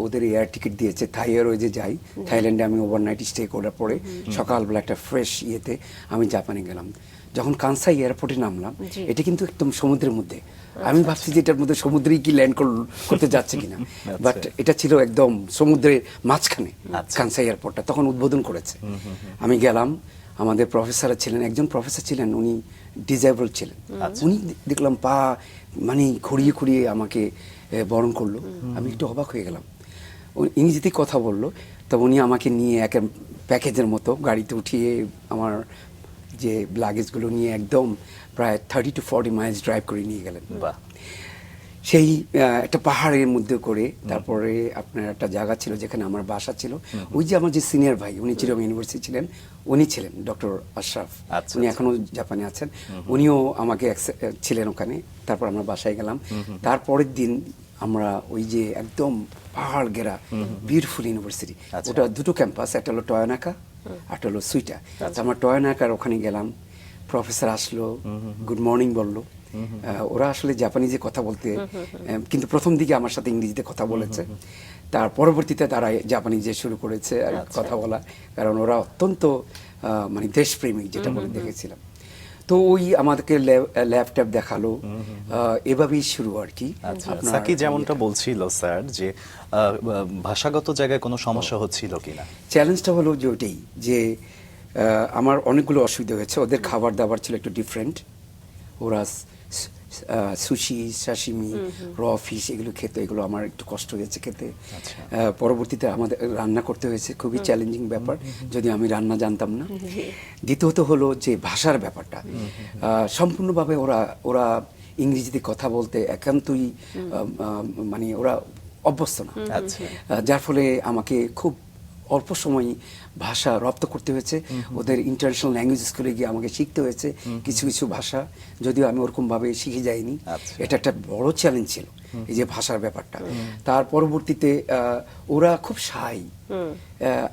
ওদের এয়ার টিকিট দিয়েছে, থাই এয়ারওয়েজে যাই, থাইল্যান্ডে আমি ওভারনাইট স্টে করার পরে সকালবেলা একটা ফ্রেশ ইয়েতে আমি জাপানে গেলাম। যখন কানসাই এয়ারপোর্টে নামলাম, জি। এটা কিন্তু একদম সমুদ্রের মধ্যে। আমি ভাবছি যে এটার মধ্যে সমুদ্রেই কি ল্যান্ড করতে যাচ্ছে কিনা, বাট এটা ছিল একদম সমুদ্রের মাঝখানে কানসাই এয়ারপোর্টটা, তখন উদ্বোধন করেছে। আমি গেলাম, আমাদের প্রফেসর ছিলেন, একজন প্রফেসর ছিলেন, উনি ডিজেবল ছিলেন। উনি দেখলাম পা মানে খুঁড়িয়ে খুঁড়িয়ে আমাকে বরণ করলো। আমি একটু অবাক হয়ে গেলাম। ইংরেজিতে কথা বললো, তো উনি আমাকে নিয়ে এক প্যাকেজের মতো গাড়িতে উঠিয়ে আমার যে লাগেজগুলো নিয়ে একদম প্রায় 30 to 40 মাইলস ড্রাইভ করে নিয়ে গেলেন। বাহ। সেই একটা পাহাড়ের মধ্যে করে, তারপরে আপনার একটা জায়গা ছিল যেখানে আমার বাসা ছিল। ওই যে আমার যে সিনিয়র ভাই, উনি চিরং ইউনিভার্সিটি ছিলেন, উনি ছিলেন ডক্টর আশরাফ, আচ্ছা, উনি আচ্ছা। এখনো জাপানে আছেন, উনিও আমাকে ছিলেন ওখানে। তারপর আমরা বাসায় গেলাম। তারপরের দিন আমরা ওই যে একদম পাহাড় ঘেরা বিউটিফুল ইউনিভার্সিটি, আচ্ছা। ওটা দুটো ক্যাম্পাস, একটা হলো টয়োনাকা, একটা হলো সুইটা। আমরা টয়োনাকার ওখানে গেলাম, প্রফেসর আসলো, গুড মর্নিং বললো। ওরা আসলে জাপানিজে কথা বলতে, কিন্তু প্রথম দিকে আমার সাথে ইংরেজিতে কথা বলেছে, তার পরবর্তীতে তারা জাপানিজে শুরু করেছে আর কথা বলা, কারণ ওরা অত্যন্ত মানে দেশপ্রেমিক, যেটা বলে দেখেছিলাম। তো ওই আমাদেরকে ল্যাপটপ দেখালো, এভাবেই শুরু আর কি। আচ্ছা, সাকি যেমনটা বলছিল স্যার যে ভাষাগত জায়গায় কোনো সমস্যা হচ্ছিল কিনা? চ্যালেঞ্জটা হলো যে ওইটাই, যে আমার অনেকগুলো অসুবিধা হয়েছে। ওদের খাবার দাবার ছিল একটু ডিফারেন্ট। ওরা সুশি, সাশিমি, র ফিশ এগুলো খেতে, এগুলো আমার একটু কষ্ট হয়েছে খেতে। পরবর্তীতে আমাদের রান্না করতে হয়েছে, খুবই চ্যালেঞ্জিং ব্যাপার, যদি আমি রান্না জানতাম না। দ্বিতীয়ত হলো যে ভাষার ব্যাপারটা, সম্পূর্ণভাবে ওরা ইংরেজিতে কথা বলতে একান্তই মানে ওরা অভ্যস্ত না, যার ফলে আমাকে খুব অল্প সময় ভাষা রপ্ত করতে হয়েছে। ওদের ইন্টারন্যাশনাল ল্যাঙ্গুয়েজ স্কুলে গিয়ে আমাকে শিখতে হয়েছে কিছু কিছু ভাষা, যদিও আমি ওরকম ভাবে শিখে যাইনি। এটা একটা বড় চ্যালেঞ্জ ছিল, এই যে ভাষার ব্যাপারটা। তার পরবর্তীতে ওরা খুব শাই,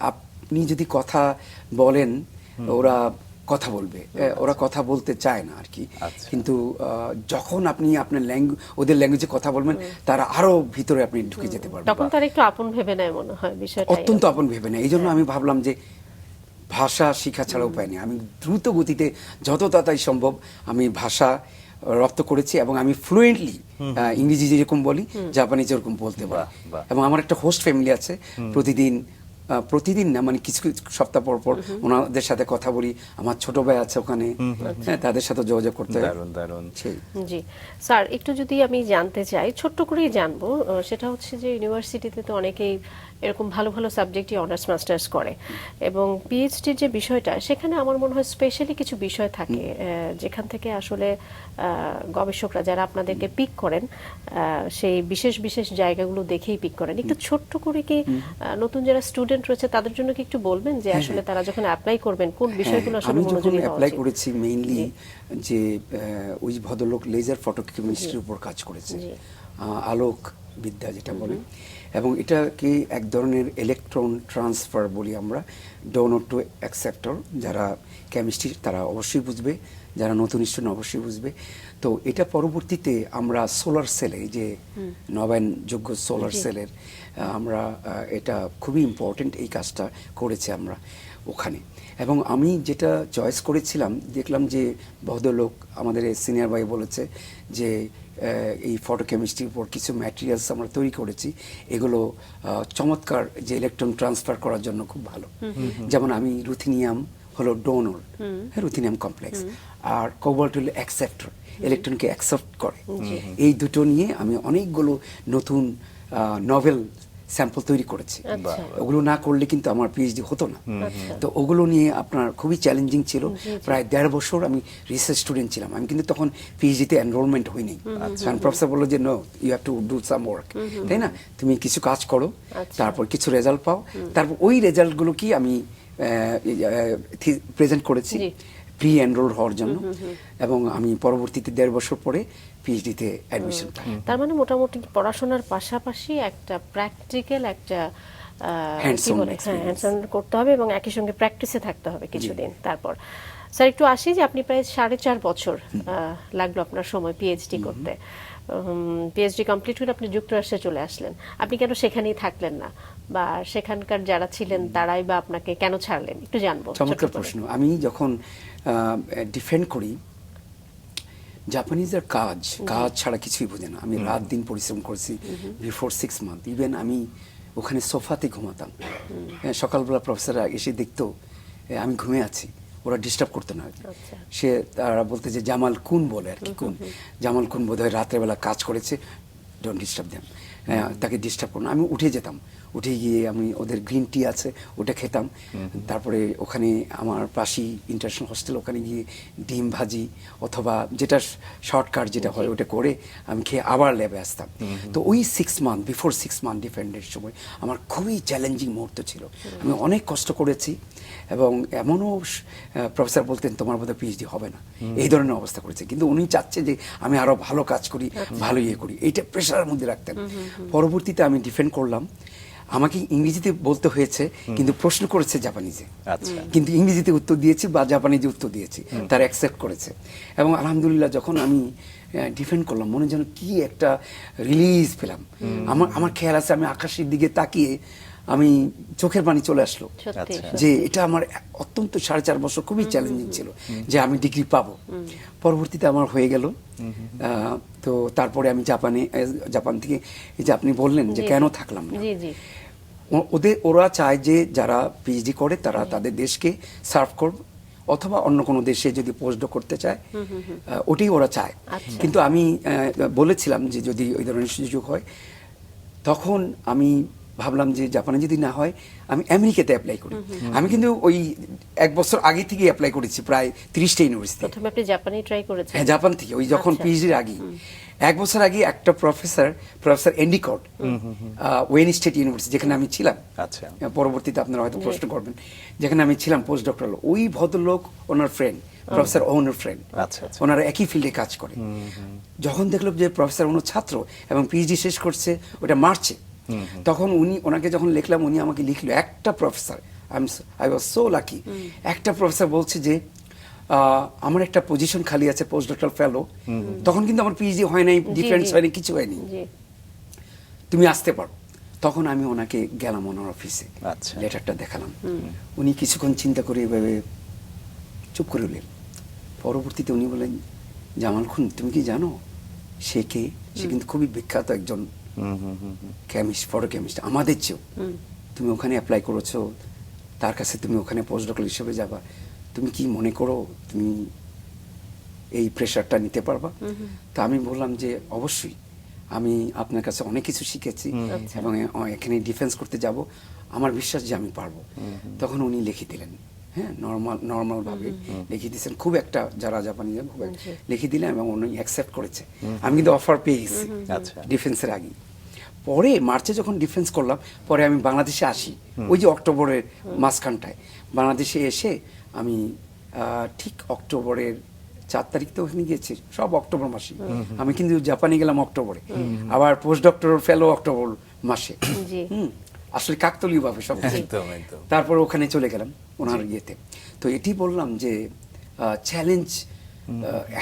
আপনি যদি কথা বলেন ওরা কথা বলবে, ওরা কথা বলতে চায় না আর কি। আচ্ছা। কিন্তু যখন আপনি আপনার ওদের ল্যাঙ্গুয়েজে কথা বলবেন, তারা আরো ভিতরে আপনি ঢুকে যেতে পারবেন। তখন তারা একটু আপন ভেবে নেয় মনে হয় বিষয়টা। অত্যন্ত আপন ভেবে নেয়। এই জন্য আমি ভাবলাম যে ভাষা শিখা ছাড়া উপায় নেই। আমি দ্রুত গতিতে যত তাড়াতাড়ি সম্ভব আমি ভাষা রপ্ত করেছি, এবং আমি ফ্লুয়েন্টলি ইংরেজি যেরকম বলি, জাপানি যেরকম বলতে পারি। বাহ। এবং আমার একটা হোস্ট ফ্যামিলি আছে, প্রতিদিন না, মানে কিছু কিছু সপ্তাহ পর পর ওনাদের সাথে কথা বলি। আমার ছোট ভাই আছে ওখানে, হ্যাঁ, তাদের সাথে যোগাযোগ করতে হয়। দারুণ দারুণ। সেই জি স্যার, একটু যদি আমি জানতে চাই, ছোট্ট করেই জানবো, সেটা হচ্ছে যে ইউনিভার্সিটিতে তো অনেকেই এরকম ভালো ভালো সাবজেক্টই অনার্স মাস্টার্স করে, এবং পিএইচডির যে বিষয়টা, সেখানে আমার মনে হয় স্পেশালি কিছু বিষয় থাকে যেখান থেকে আসলে গবেষকরা যারা আপনাদেরকে পিক করেন, সেই বিশেষ বিশেষ জায়গাগুলো দেখেই পিক করেন। একটু ছোট্ট করে কি নতুন যারা স্টুডেন্ট রয়েছে তাদের জন্য কি একটু বলবেন যে আসলে তারা যখন অ্যাপ্লাই করবেন কোন বিষয়গুলো আসলে আমি যখন মনোযোগী হওয়া অ্যাপ্লাই উচিত? করেছি মেইনলি যে ওই ভদ্রলোক লেজার ফটোকেমিস্ট্রির উপর কাজ করেছে, আলোক বিদ্যা যেটা বলে, এবং এটাকে এক ধরনের ইলেকট্রন ট্রান্সফার বলি আমরা, ডোনর টু অ্যাকসেপ্টর। যারা কেমিস্ট্রি তারা অবশ্যই বুঝবে, যারা নতুন স্টুডেন্ট অবশ্যই বুঝবে। তো এটা পরবর্তীতে আমরা সোলার সেলে, যে নবায়নযোগ্য সোলার সেলের আমরা এটা খুবই ইম্পর্টেন্ট, এই কাজটা করেছি আমরা ওখানে। এবং আমি যেটা চয়েস করেছিলাম, দেখলাম যে ভদ্রলোক আমাদের সিনিয়র ভাই বলেছে যে এই ফটোকেমিস্ট্রির উপর কিছু ম্যাটেরিয়ালস আমরা তৈরি করেছি, এগুলো চমৎকার যে ইলেকট্রন ট্রান্সফার করার জন্য খুব ভালো। যেমন আমি রুথিনিয়াম হলো ডোনর, রুথিনিয়াম কমপ্লেক্স, আর কোবাল্ট হলো অ্যাকসেপ্টর, ইলেকট্রনকে অ্যাকসেপ্ট করে। এই দুটো নিয়ে আমি অনেকগুলো নতুন নভেল স্যাম্পল তৈরি করেছি। ওগুলো না করলে কিন্তু আমার পিএইচডি হতো না। তো ওগুলো নিয়ে আপনার খুবই চ্যালেঞ্জিং ছিল। প্রায় 1.5 বছর আমি রিসার্চ স্টুডেন্ট ছিলাম। আমি কিন্তু তখন পিএইচডিতে এনরোলমেন্ট হইনি, কারণ প্রফেসর বললো যে no, you have to do some work, তাই না, তুমি কিছু কাজ করো, তারপর কিছু রেজাল্ট পাও। তারপর ওই রেজাল্টগুলো কি আমি প্রেজেন্ট করেছি প্রি এনরোল হওয়ার জন্য, এবং আমি পরবর্তীতে 1.5 বছর পরে পিএইচডিতে অ্যাডমিশন পাই। তার মানে মোটামুটি পড়াশোনার পাশাপাশি একটা প্র্যাকটিক্যাল একটা হ্যান্ডস অন করতে হবে, এবং একই সঙ্গে প্র্যাকটিসে থাকতে হবে কিছুদিন। তারপর স্যার একটু আসি যে আপনি প্রায় 4.5 বছর লাগলো আপনার সময় পিএইচডি করতে। পিএইচডি কমপ্লিট করে আপনি যুক্তরাষ্ট্রে চলে আসলেন। আপনি কেন সেখানেই থাকলেন না, বা সেখানকার যারা ছিলেন তারাই বা আপনাকে কেন ছাড়লেন, একটু জানবো। চমৎকার প্রশ্ন। আমি যখন ডিফেন্ড করি, জাপানিজের কাজ ছাড়া কিছুই বোঝে না। আমি রাত দিন পরিশ্রম করেছি বিফোর 6 মান্থ। ইভেন আমি ওখানে সোফাতে ঘুমাতাম। সকালবেলা প্রফেসররা এসে দেখতো আমি ঘুমিয়ে আছি, ওরা ডিস্টার্ব করতো না। তারা বলতে যে জামাল কুন বলে আর কি, কুন জামাল কুন বোধহয় রাত্রেবেলা কাজ করেছে, ডোন্ট ডিস্টার্ব দেম, তাকে ডিস্টার্ব করো না। আমি উঠে যেতাম, উঠে গিয়ে আমি ওদের গ্রিন টি আছে ওটা খেতাম। তারপরে ওখানে আমার পাশেই ইন্টারন্যাশনাল হোস্টেল, ওখানে গিয়ে ডিম ভাজি অথবা যেটা শর্টকাট যেটা হয় ওটা করে আমি খেয়ে আবার ল্যাবে আসতাম। তো ওই 6 মান্থ, বিফোর 6 মান্থ ডিফেন্ডের সময় আমার খুবই চ্যালেঞ্জিং মুহূর্ত ছিল। আমি অনেক কষ্ট করেছি, এবং এমনও প্রফেসর বলতেন তোমার বোধহয় পিএইচডি হবে না, এই ধরনের অবস্থা করেছে। কিন্তু উনি চাচ্ছে যে আমি আরো ভালো কাজ করি, ভালো ইয়ে করি, এইটা প্রেশারের মধ্যে রাখতেন। পরবর্তীতে আমি ডিফেন্ড করলাম। আমাকে ইংরেজিতে বলতে হয়েছে, কিন্তু প্রশ্ন করেছে জাপানিজে, কিন্তু ইংরেজিতে উত্তর দিয়েছি বা জাপানিজে উত্তর দিয়েছি, তারা অ্যাকসেপ্ট করেছে। এবং আলহামদুলিল্লাহ যখন আমি ডিফেন্ড করলাম, মনে যেন কি একটা রিলিজ পেলাম। আমার খেয়াল আছে আমি আকাশের দিকে তাকিয়ে আমি চোখের পানি চলে আসলো, যে এটা আমার অত্যন্ত 4.5 বছর খুবই চ্যালেঞ্জিং ছিল যে আমি ডিগ্রি পাবো। পরবর্তীতে আমার হয়ে গেল। তো তারপরে আমি জাপান থেকে, এই যে আপনি বললেন যে কেন থাকলাম না, ওরা চায় যে যারা পিএইচডি করে তারা তাদের দেশকে সার্ভ করবে, অথবা অন্য কোনো দেশে যদি পোস্টডক করতে চায়, ওটাই ওরা চায়। কিন্তু আমি বলেছিলাম যে যদি ওই ধরনের সুযোগ হয়, তখন আমি ভাবলাম যে জাপানে যদি না হয় আমি আমেরিকাতে অ্যাপ্লাই করি। আমি কিন্তু ওই 1 বছর আগে থেকে অ্যাপ্লাই করেছি প্রায় 30টা ইউনিভার্সিটি। প্রথমে আপনি জাপানে ট্রাই করেছেন? হ্যাঁ, জাপান থেকে, ওই যখন পিএইচডির আগে 1 বছর আগে একটা প্রফেসর এন্ডিকট, ওয়েন স্টেট ইউনিভার্সিটি, যেখানে আমি ছিলাম, পরবর্তীতে আপনারা হয়তো প্রশ্ন করবেন, যেখানে আমি ছিলাম পোস্ট ডক্টরাল, ওই ভদ্রলোক ওনার ফ্রেন্ড, প্রফেসর ওনার ফ্রেন্ড, ওনারা একই ফিল্ডে কাজ করে। যখন দেখলো যে প্রফেসর ওনার ছাত্র এবং পিএইচডি শেষ করছে ওটা মার্চে, তখন ওনাকে যখন লিখলাম, উনি আমাকে লিখলো, একটা professor, I was so lucky, একটা প্রফেসর বলছে যে আমার একটা পজিশন খালি আছে পোস্ট ডক্টরাল ফেলো, তখন কিন্তু আমার পিএইচডি হয় নাই, ডিফেন্স জি। হয়নি, কিছু হয়নি, জি তুমি আসতে পারো। তখন আমি ওনাকে গেলাম ওনার অফিসে, আচ্ছা। লেটারটা দেখালাম। উনি কিছুক্ষণ চিন্তা করে এভাবে চুপ করে রইলেন। পরবর্তীতে উনি বলেন, জামাল খুন তুমি কি জানো সে কে? সে কিন্তু খুবই বিখ্যাত একজন কেমিস্ট, ফটোকেমিস্ট, আমাদের চেয়েও। তুমি ওখানে অ্যাপ্লাই করেছো, তার কাছে তুমি ওখানে পোস্ট ডক্টরাল হিসেবে যাবা, তুমি কি মনে করো তুমি এই প্রেশারটা নিতে পারবা? তা আমি বললাম যে অবশ্যই, আমি আপনার কাছে অনেক কিছু শিখেছি এবং এখানে ডিফেন্স করতে যাব, আমার বিশ্বাস যে আমি পারবো। তখন উনি লিখে দিলেন, হ্যাঁ, নর্মাল ভাবে লিখে দিয়েছেন, খুব একটা যারা জাপানি খুব লিখে দিলেন এবং উনি অ্যাকসেপ্ট করেছে। আমি কিন্তু অফার পেয়ে গেছি আচ্ছা। ডিফেন্সের আগে। পরে মার্চে যখন ডিফেন্স করলাম, পরে আমি বাংলাদেশে আসি, ওই যে অক্টোবরের মাঝখানটায় বাংলাদেশে এসে আমি ঠিক অক্টোবরের 4 তারিখ তো ওখানে গিয়েছি, সব অক্টোবর মাসে। আমি কিন্তু জাপানে গেলাম অক্টোবরে, আবার পোস্ট ডক্টর ফেলো অক্টোবর মাসে। জি আসলে কাকতলীয় ভাবে সব কিছু। একদম একদম। তারপর ওখানে চলে গেলাম ওনার ইয়েতে। তো এটি বললাম যে চ্যালেঞ্জ,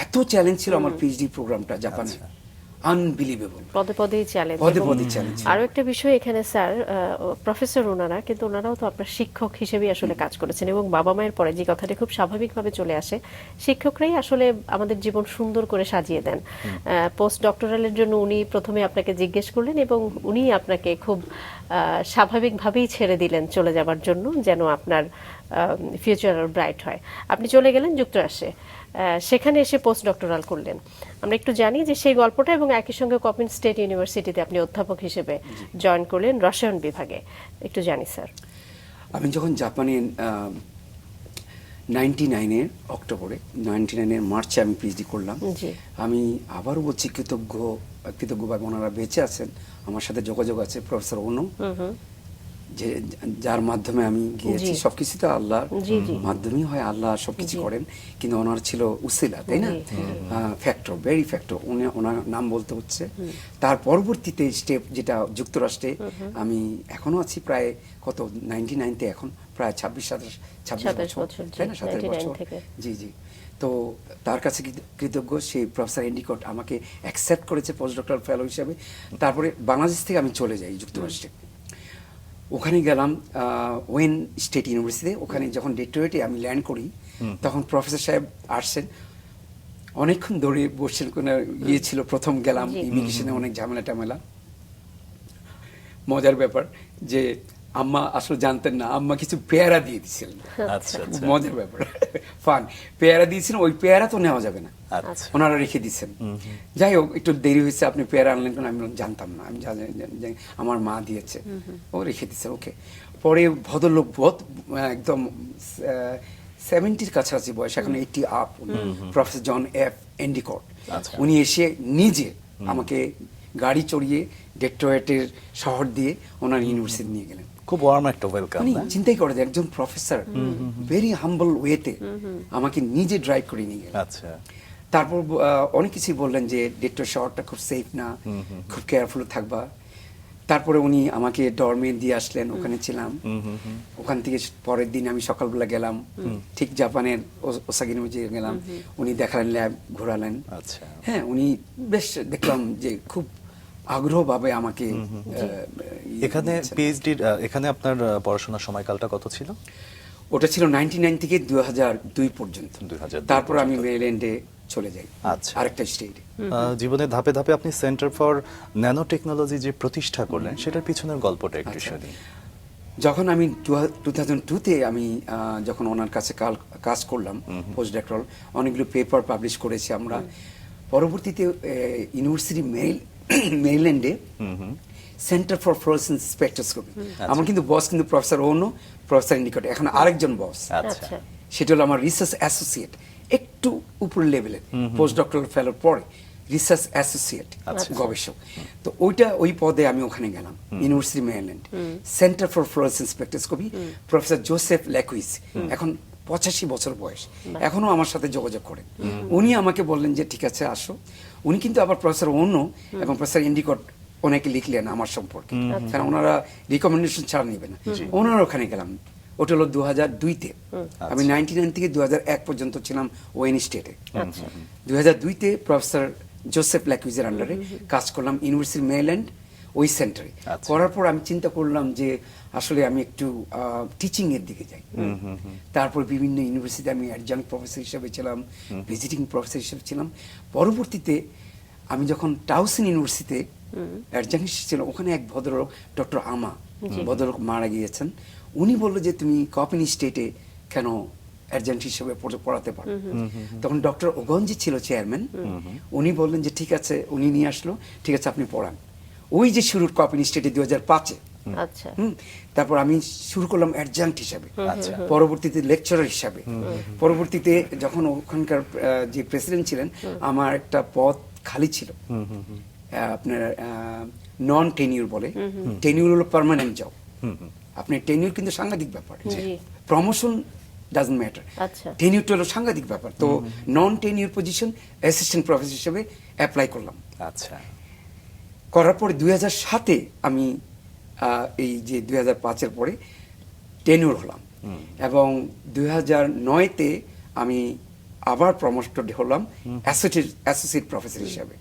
এত চ্যালেঞ্জ ছিল আমার পিএইচডি প্রোগ্রামটা জাপানে, আনবিলিভেবল, পদে পদেই চ্যালেঞ্জ। পদে পদে চ্যালেঞ্জ। আরো একটা বিষয় এখানে স্যার, প্রফেসর ওনারা কিন্তু ওনারাও তো আপনার শিক্ষক হিসেবে আসলে কাজ করেছেন, এবং বাবা মায়ের পরে যে কথাটি খুব স্বাভাবিকভাবে চলে আসে, শিক্ষকরাই আসলে আমাদের জীবন সুন্দর করে সাজিয়ে দেন। পোস্ট ডক্টরালের জন্য উনি প্রথমে আপনাকে জিজ্ঞেস করলেন এবং উনি আপনাকে খুব স্বাভাবিকভাবেই ছেড়ে দিলেন চলে যাবার জন্য, যেন আপনার ফিউচার ব্রাইট হয়। আপনি চলে গেলেন যুক্তরাষ্ট্রে, সেখানে এসে পোস্ট ডক্টরাল করলেন। আমরা একটু জানি যে সেই গল্পটা, এবং একই সঙ্গে কপিন স্টেট ইউনিভার্সিটিতে আপনি অধ্যাপক হিসেবে জয়েন করলেন রসায়ন বিভাগে, একটু জানি স্যার। আমি যখন জাপানে 99-এর অক্টোবরে, 99-এর মার্চে আমি পিএইচডি করলাম। জি। আমি আবারও বলছি কৃতজ্ঞভাবে ওনারা বেঁচে আছেন, আমার সাথে যোগাযোগ আছে, প্রফেসর অনু, যে যার মাধ্যমে আমি গিয়েছি। জি। সবকিছু তো আল্লাহর জি, জি। মাধ্যমেই হয়, আল্লাহ সবকিছু জি। করেন, কিন্তু ওনার ছিল উসিলা, তাই না, জি, ফ্যাক্টর, ভেরি ফ্যাক্টর, ওনার নাম বলতে হচ্ছে। তার পরবর্তীতে স্টেপ যেটা যুক্তরাষ্ট্রে আমি এখনো আছি, প্রায় কত 99-তে এখন প্রায় 26 বছর, তাই না, 27 বছর। থেকে। জি জি। তো তার কাছে কৃতজ্ঞ, সেই প্রফেসর এন্ডিকট আমাকে অ্যাকসেপ্ট করেছে পোস্ট ডক্টরাল ফেলো হিসাবে। তারপরে বাংলাদেশ থেকে আমি চলে যাই যুক্তরাষ্ট্রে। ওখানে গেলাম ওয়েন স্টেট ইউনিভার্সিটিতে। ওখানে যখন ডেট্রয়েটে আমি ল্যান্ড করি, তখন প্রফেসর সাহেব আসছেন, অনেকক্ষণ ধরে বসছেন, কোনো ইয়ে ছিল, প্রথম গেলাম ইমিগ্রেশনে, অনেক ঝামেলা টামেলা। মজার ব্যাপার যে আম্মা আসলে জানতেন না, আম্মা কিছু পেয়ারা দিয়ে দিয়েছিলেন। আচ্ছা আচ্ছা। মজার ব্যাপার, ফান, পেয়ারা দিয়েছিলেন, ওই পেয়ারা তো নেওয়া যাবে না, আচ্ছা। ওনারা রেখে দিচ্ছেন। যাই হোক, একটু দেরি হয়েছে, আপনি পেয়ারা আনলেন কেন? আমি জানতাম না, আমি জানি আমার মা দিয়েছে, ও রেখে দিচ্ছেন। ওকে। পরে ভদ্রলোক, একদম 70-র কাছাকাছি বয়স, এখন 80 আপ, প্রফেসর জন এফ এন্ডিকট। আচ্ছা। উনি এসে নিজে আমাকে গাড়ি চড়িয়ে ডেট্রয়েটের শহর দিয়ে ওনার ইউনিভার্সিটি নিয়ে গেলেন। খুব ওয়ার্ম একটা ওয়েলকাম। উনি চিন্তাই করে যে একজন প্রফেসর ভেরি হাম্বল ওয়েতে আমাকে নিজে ড্রাইভ করে নিয়ে গেলেন। আচ্ছা। তারপর অনেক কিছুই বললেন যে ডেট্রয়েট শহরটা খুব সেফ না, খুব কেয়ারফুল থাকবা। তারপরে উনি আমাকে ডরমে দিয়ে আসলেন, ওখানে ছিলাম। ওখান থেকে পরের দিন আমি সকালবেলা গেলাম, ঠিক জাপানের ওসাগির মধ্যে গেলাম। উনি দেখালেন, ল্যাব ঘোরালেন। আচ্ছা। হ্যাঁ, উনি বেশ দেখলাম যে খুব আগ্রহভাবে আমাকে এখানে পিএইচডি, এখানে আপনার পড়াশোনার সময়কালটা কত ছিল? ওটা ছিল 99 থেকে 2002 পর্যন্ত। 2002 তারপর আমি মেরিল্যান্ডে চলে যাই, আচ্ছা। আরেকটা স্টেটে। জীবনের ধাপে ধাপে আপনি সেন্টার ফর ন্যানো টেকনোলজি যে প্রতিষ্ঠা করলেন, সেটার পিছনের গল্পটা একটু শুনি। যখন আমি 2002-তে আমি যখন ওনার কাছে কাজ করলাম পোস্ট ডক্টরাল, অনেকগুলো পেপার পাবলিশ করেছি আমরা। পরবর্তীতে ইউনিভার্সিটি মেরিল্যান্ডে সেন্টার ফর ফ্লোরোসেন্স স্পেকট্রোস্কোপি, আমার কিন্তু বস কিন্তু প্রফেসর অনু, প্রফেসর এন্ডিকট, এখন আরেকজন বস, আচ্ছা। সেটা হলো আমার রিসার্চ অ্যাসোসিয়েট, একটু উপরের লেভেলের, পোস্ট ডক্টরাল ফেলোর পরে রিসার্চ অ্যাসোসিয়েট, গবেষক। তো ওই পদে আমি ওখানে গেলাম, university Maryland, centre for fluorescence spectroscopy, professor Joseph Lakowicz, এখন 85 বছর বয়স, এখনো আমার সাথে যোগাযোগ করেন। উনি আমাকে বললেন যে ঠিক আছে আসো। উনি কিন্তু আবার প্রফেসর অনু এবং প্রফেসর এন্ডিকট অনেকে লিখলেন আমার সম্পর্কে, কারণ ওনারা রিকমেন্ডেশন ছাড়া নেবে না। ওনারা ওখানে গেলাম, ওটা হলো 2002-তে। আমি 99 থেকে 2001 পর্যন্ত ছিলাম ওয়েন স্টেটে। 2002-তে প্রফেসর জোসেফ ল্যাকুইজের আন্ডারে কাজ করলাম ইউনিভার্সিটি মেরিল্যান্ড ওই সেন্টারে। করার পর আমি চিন্তা করলাম যে আসলে আমি একটু টিচিং এর দিকে যাই। তারপর বিভিন্ন ইউনিভার্সিটিতে আমি অ্যাডজাঙ্ক প্রফেসর হিসেবে ছিলাম, ভিজিটিং প্রফেসর হিসেবে ছিলাম। পরবর্তীতে আমি যখন টাউসেন ইউনিভার্সিটিতে অ্যাডজাঙ্ক হিসেবে ছিলাম, ওখানে এক ভদ্রলোক ডক্টর আমা ভদ্রলোক মারা গিয়েছেন। উনি বললো যে তুমি কপিন স্টেটে কেন অ্যাডজাঙ্ক হিসেবে পড়াতে পারো। তখন ডক্টর ওগঞ্জি ছিল চেয়ারম্যান। উনি বললেন যে ঠিক আছে, উনি নিয়ে আসলো, ঠিক আছে আপনি পড়ান। ওই যে শুরুর কপিন স্টেটে 2005-এ। আচ্ছা। তারপর আমি শুরু করলাম অ্যাডজাঙ্ক্ট হিসাবে, পরবর্তীতে লেকচারার হিসাবে। পরবর্তীতে যখন ওখানকার যে প্রেসিডেন্ট ছিলেন, আমার একটা পদ খালি ছিল, আপনার নন টেনিউর বলে। টেনিউর হলো পার্মানেন্ট জব, আপনার টেনিউর কিন্তু সাংঘাতিক ব্যাপার, প্রমোশন ডাজন্ট ম্যাটার, টেনিউরটা হলো সাংঘাতিক ব্যাপার। তো নন টেনিউর পজিশন অ্যাসিস্ট্যান্ট প্রফেসর হিসেবে অ্যাপ্লাই করলাম। আচ্ছা। করার পরে 2007-এ আমি এই যে 2005-এর পরে টেনিউর হলাম, এবং 2009-তে আমি আবার প্রমোটেড হলাম অ্যাসোসিয়েট প্রফেসর হিসাবে।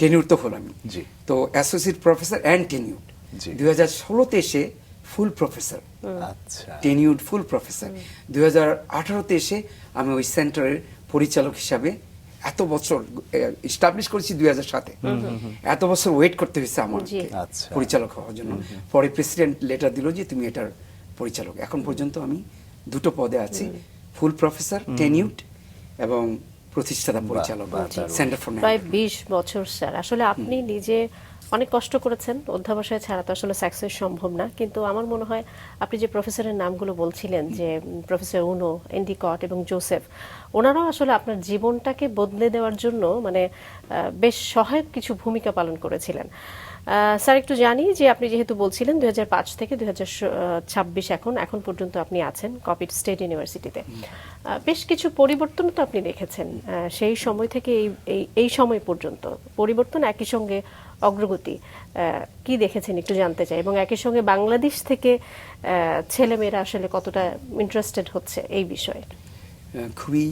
টেনিউর তো হলাম, তো অ্যাসোসিয়েট প্রফেসর অ্যান্ড টেনিউর। 2016-তে এসে ফুল প্রফেসর, টেনিউর ফুল প্রফেসর। 2018-তে এসে আমি ওই সেন্টারের পরিচালক হিসাবে এত বছর এস্টাবলিশ করেছি 2007-এ। এত বছর ওয়েট করতে হয়েছে আমাকে পরিচালক হওয়ার জন্য। পরে প্রেসিডেন্ট লেটার দিল যে তুমি এটার পরিচালক। এখন পর্যন্ত আমি দুটো পদে আছি, ফুল প্রফেসর টেনিউড এবং প্রতিষ্ঠাতা পরিচালক সেন্টার ফর। প্রায় 20 বছর স্যার। আসলে আপনি নিজে অনেক কষ্ট করেছেন, অধ্যাবসায় ছাড়া তো আসলে সাকসেস সম্ভব না। কিন্তু আমার মনে হয় আপনি যে প্রফেসরের নামগুলো বলছিলেন, যে প্রফেসর উনো, এন্ডিকট এবং জোসেফ, ওনারাও আসলে আপনার জীবনটাকে বদলে দেওয়ার জন্য মানে বেশ সহায়ক কিছু ভূমিকা পালন করেছিলেন। স্যার একটু জানি যে আপনি যেহেতু বলছিলেন 2005 থেকে 2026 এখন পর্যন্ত আপনি আছেন কপিন স্টেট ইউনিভার্সিটিতে, বেশ কিছু পরিবর্তন তো আপনি দেখেছেন সেই সময় থেকে এই সময় পর্যন্ত। পরিবর্তন একই সঙ্গে অগ্রগতি কি দেখেছেন একটু জানতে চাই, এবং একই সঙ্গে বাংলাদেশ থেকে ছেলেমেয়েরা আসলে কতটা ইন্টারেস্টেড হচ্ছে এই বিষয়ে। খুবই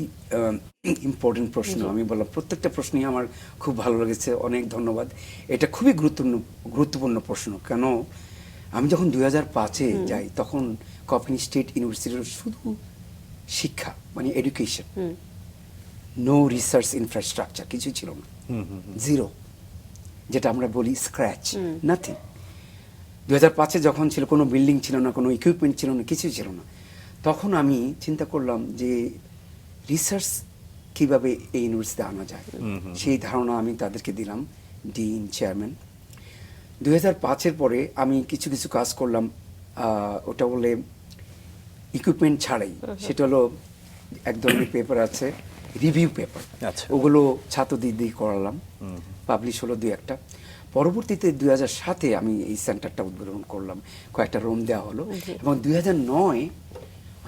ইম্পর্টেন্ট প্রশ্ন। আমি বললাম প্রত্যেকটা প্রশ্নই আমার খুব ভালো লেগেছে, অনেক ধন্যবাদ। এটা খুবই গুরুত্বপূর্ণ প্রশ্ন। কেন, আমি যখন 2005-এ যাই তখন কপিন স্টেট ইউনিভার্সিটির শুধু শিক্ষা মানে এডুকেশন, নো রিসার্চ ইনফ্রাস্ট্রাকচার, কিছু ছিল না, জিরো, যেটা আমরা বলি স্ক্র্যাচ, নাথিং। 2005-এ যখন ছিল, কোনো বিল্ডিং ছিল না, কোনো ইকুইপমেন্ট ছিল না, কিছু ছিল না। তখন আমি চিন্তা করলাম যে রিসার্চ কিভাবে এই ইউনিভার্সিটিতে আনা যায়, সেই ধারণা আমি তাদেরকে দিলাম, ডিন, চেয়ারম্যান। 2005-এর পরে আমি কিছু কিছু কাজ করলাম, ওটা বলে ইকুইপমেন্ট ছাড়াই। সেটা হলো এক ধরনের পেপার আছে, রিভিউ পেপার, ওগুলো ছাত্রদের দিয়ে করালাম, পাবলিশ হলো 2-1টা। পরবর্তীতে 2007-এ আমি এই সেন্টারটা উদ্বোধন করলাম, কয়েকটা রুম দেওয়া হলো। এবং 2009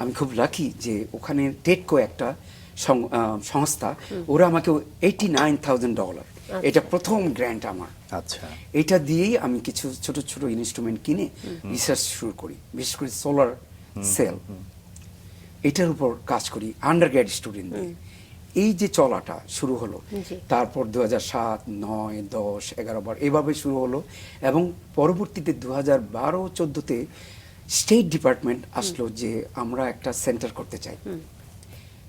আমি খুব লাকি যে ওখানে টেটকো একটা সংস্থা, ওরা আমাকে $89,000, এটা প্রথম গ্র্যান্ট আমার। আচ্ছা। এটা দিয়েই আমি কিছু ছোট ছোট ইনস্ট্রুমেন্ট কিনে রিসার্চ শুরু করি, বিশেষ করে সোলার সেল, এটার উপর কাজ করি আন্ডার গ্র্যাড স্টুডেন্টদের। এই যে চলাটা শুরু হলো, তারপর 2007, 9, 10, 11 এভাবে শুরু হলো। এবং পরবর্তীতে 2012-14-তে স্টেট ডিপার্টমেন্ট আসলো যে আমরা একটা সেন্টার করতে চাই।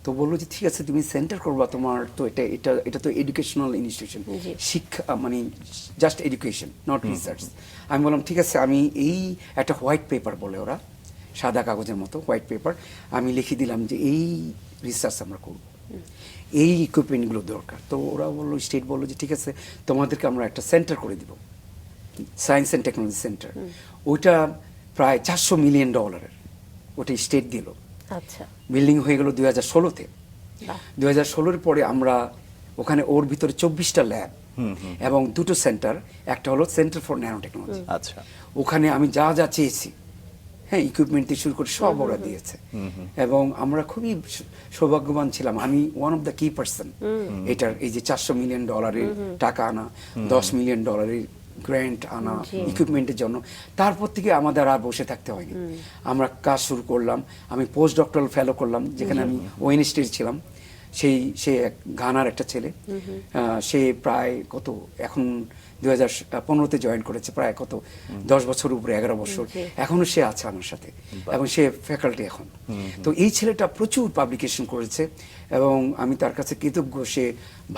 তো বললো যে ঠিক আছে তুমি সেন্টার করবা, তোমার তো এটা তো এডুকেশনাল ইনস্টিটিউশন, শিক্ষা মানে জাস্ট এডুকেশন, নট রিসার্চ। আমি বললাম ঠিক আছে, আমি এই একটা হোয়াইট পেপার বলে ওরা, সাদা কাগজের মতো হোয়াইট পেপার, আমি লিখে দিলাম যে এই রিসার্চ আমরা করব, এই ইকুইপমেন্টগুলো দরকার। তো ওরা বললো, স্টেট বললো যে ঠিক আছে তোমাদেরকে আমরা একটা সেন্টার করে দিব, সায়েন্স অ্যান্ড টেকনোলজি সেন্টার। ওইটা প্রায় $400 মিলিয়ন, ওটা স্টেট দিল। আচ্ছা। বিল্ডিং হয়ে গেল 2016-তে। 2016-এর পরে আমরা ওখানে ওর ভিতরে 24টা ল্যাব এবং 2টো সেন্টার, একটা হলো সেন্টার ফর ন্যানো টেকনোলজি। আচ্ছা। ওখানে আমি যা যা চেয়েছি, হ্যাঁ, ইকুইপমেন্ট থেকে শুরু করে সব ওরা দিয়েছে। এবং আমরা খুবই সৌভাগ্যবান ছিলাম, আমি ওয়ান অফ দ্য কি পার্সন এটার, এই যে $400 মিলিয়ন টাকা আনা, $10 মিলিয়ন গ্র্যান্ট আনা ইকুইপমেন্টের জন্য, তারপর থেকে আমাদের আর বসে থাকতে হয়নি। আমরা কাজ শুরু করলাম। আমি পোস্ট ডক্টরাল ফেলো করলাম, যেখানে আমি ওএনএসটির ছিলাম। সে ঘানার একটা ছেলে, সে প্রায় কত এখন 2015-তে জয়েন করেছে, প্রায় কত 10 বছর উপরে, 11 বছর এখনো সে আছে আমার সাথে, এবং সে ফ্যাকাল্টি এখন। তো এই ছেলেটা প্রচুর পাবলিকেশন করেছে এবং আমি তার কাছে কৃতজ্ঞ। সে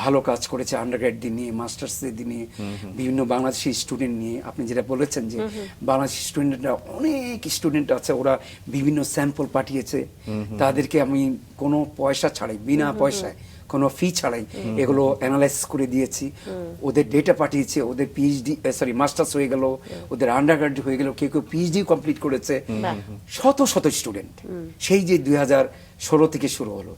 ভালো কাজ করেছে আন্ডারগ্রেডদের নিয়ে, মাস্টার্সদের নিয়ে, বিভিন্ন বাংলাদেশি স্টুডেন্ট নিয়ে। আপনি যেটা বলেছেন যে বাংলাদেশি স্টুডেন্টরা, অনেক স্টুডেন্ট আছে, ওরা বিভিন্ন স্যাম্পল পাঠিয়েছে, তাদেরকে আমি কোনো পয়সা ছাড়াই, বিনা পয়সায়, কোনো ফি ছাড়াই এগুলো অ্যানালাইসিস করে দিয়েছি। ওদের ডেটা পাঠিয়েছে, ওদের মাস্টার্স হয়ে গেল, ওদের আন্ডারগ্রেড হয়ে গেল, কেউ কেউ পিএইচডি কমপ্লিট করেছে। শত শত স্টুডেন্ট সেই যে 2016 থেকে শুরু হলো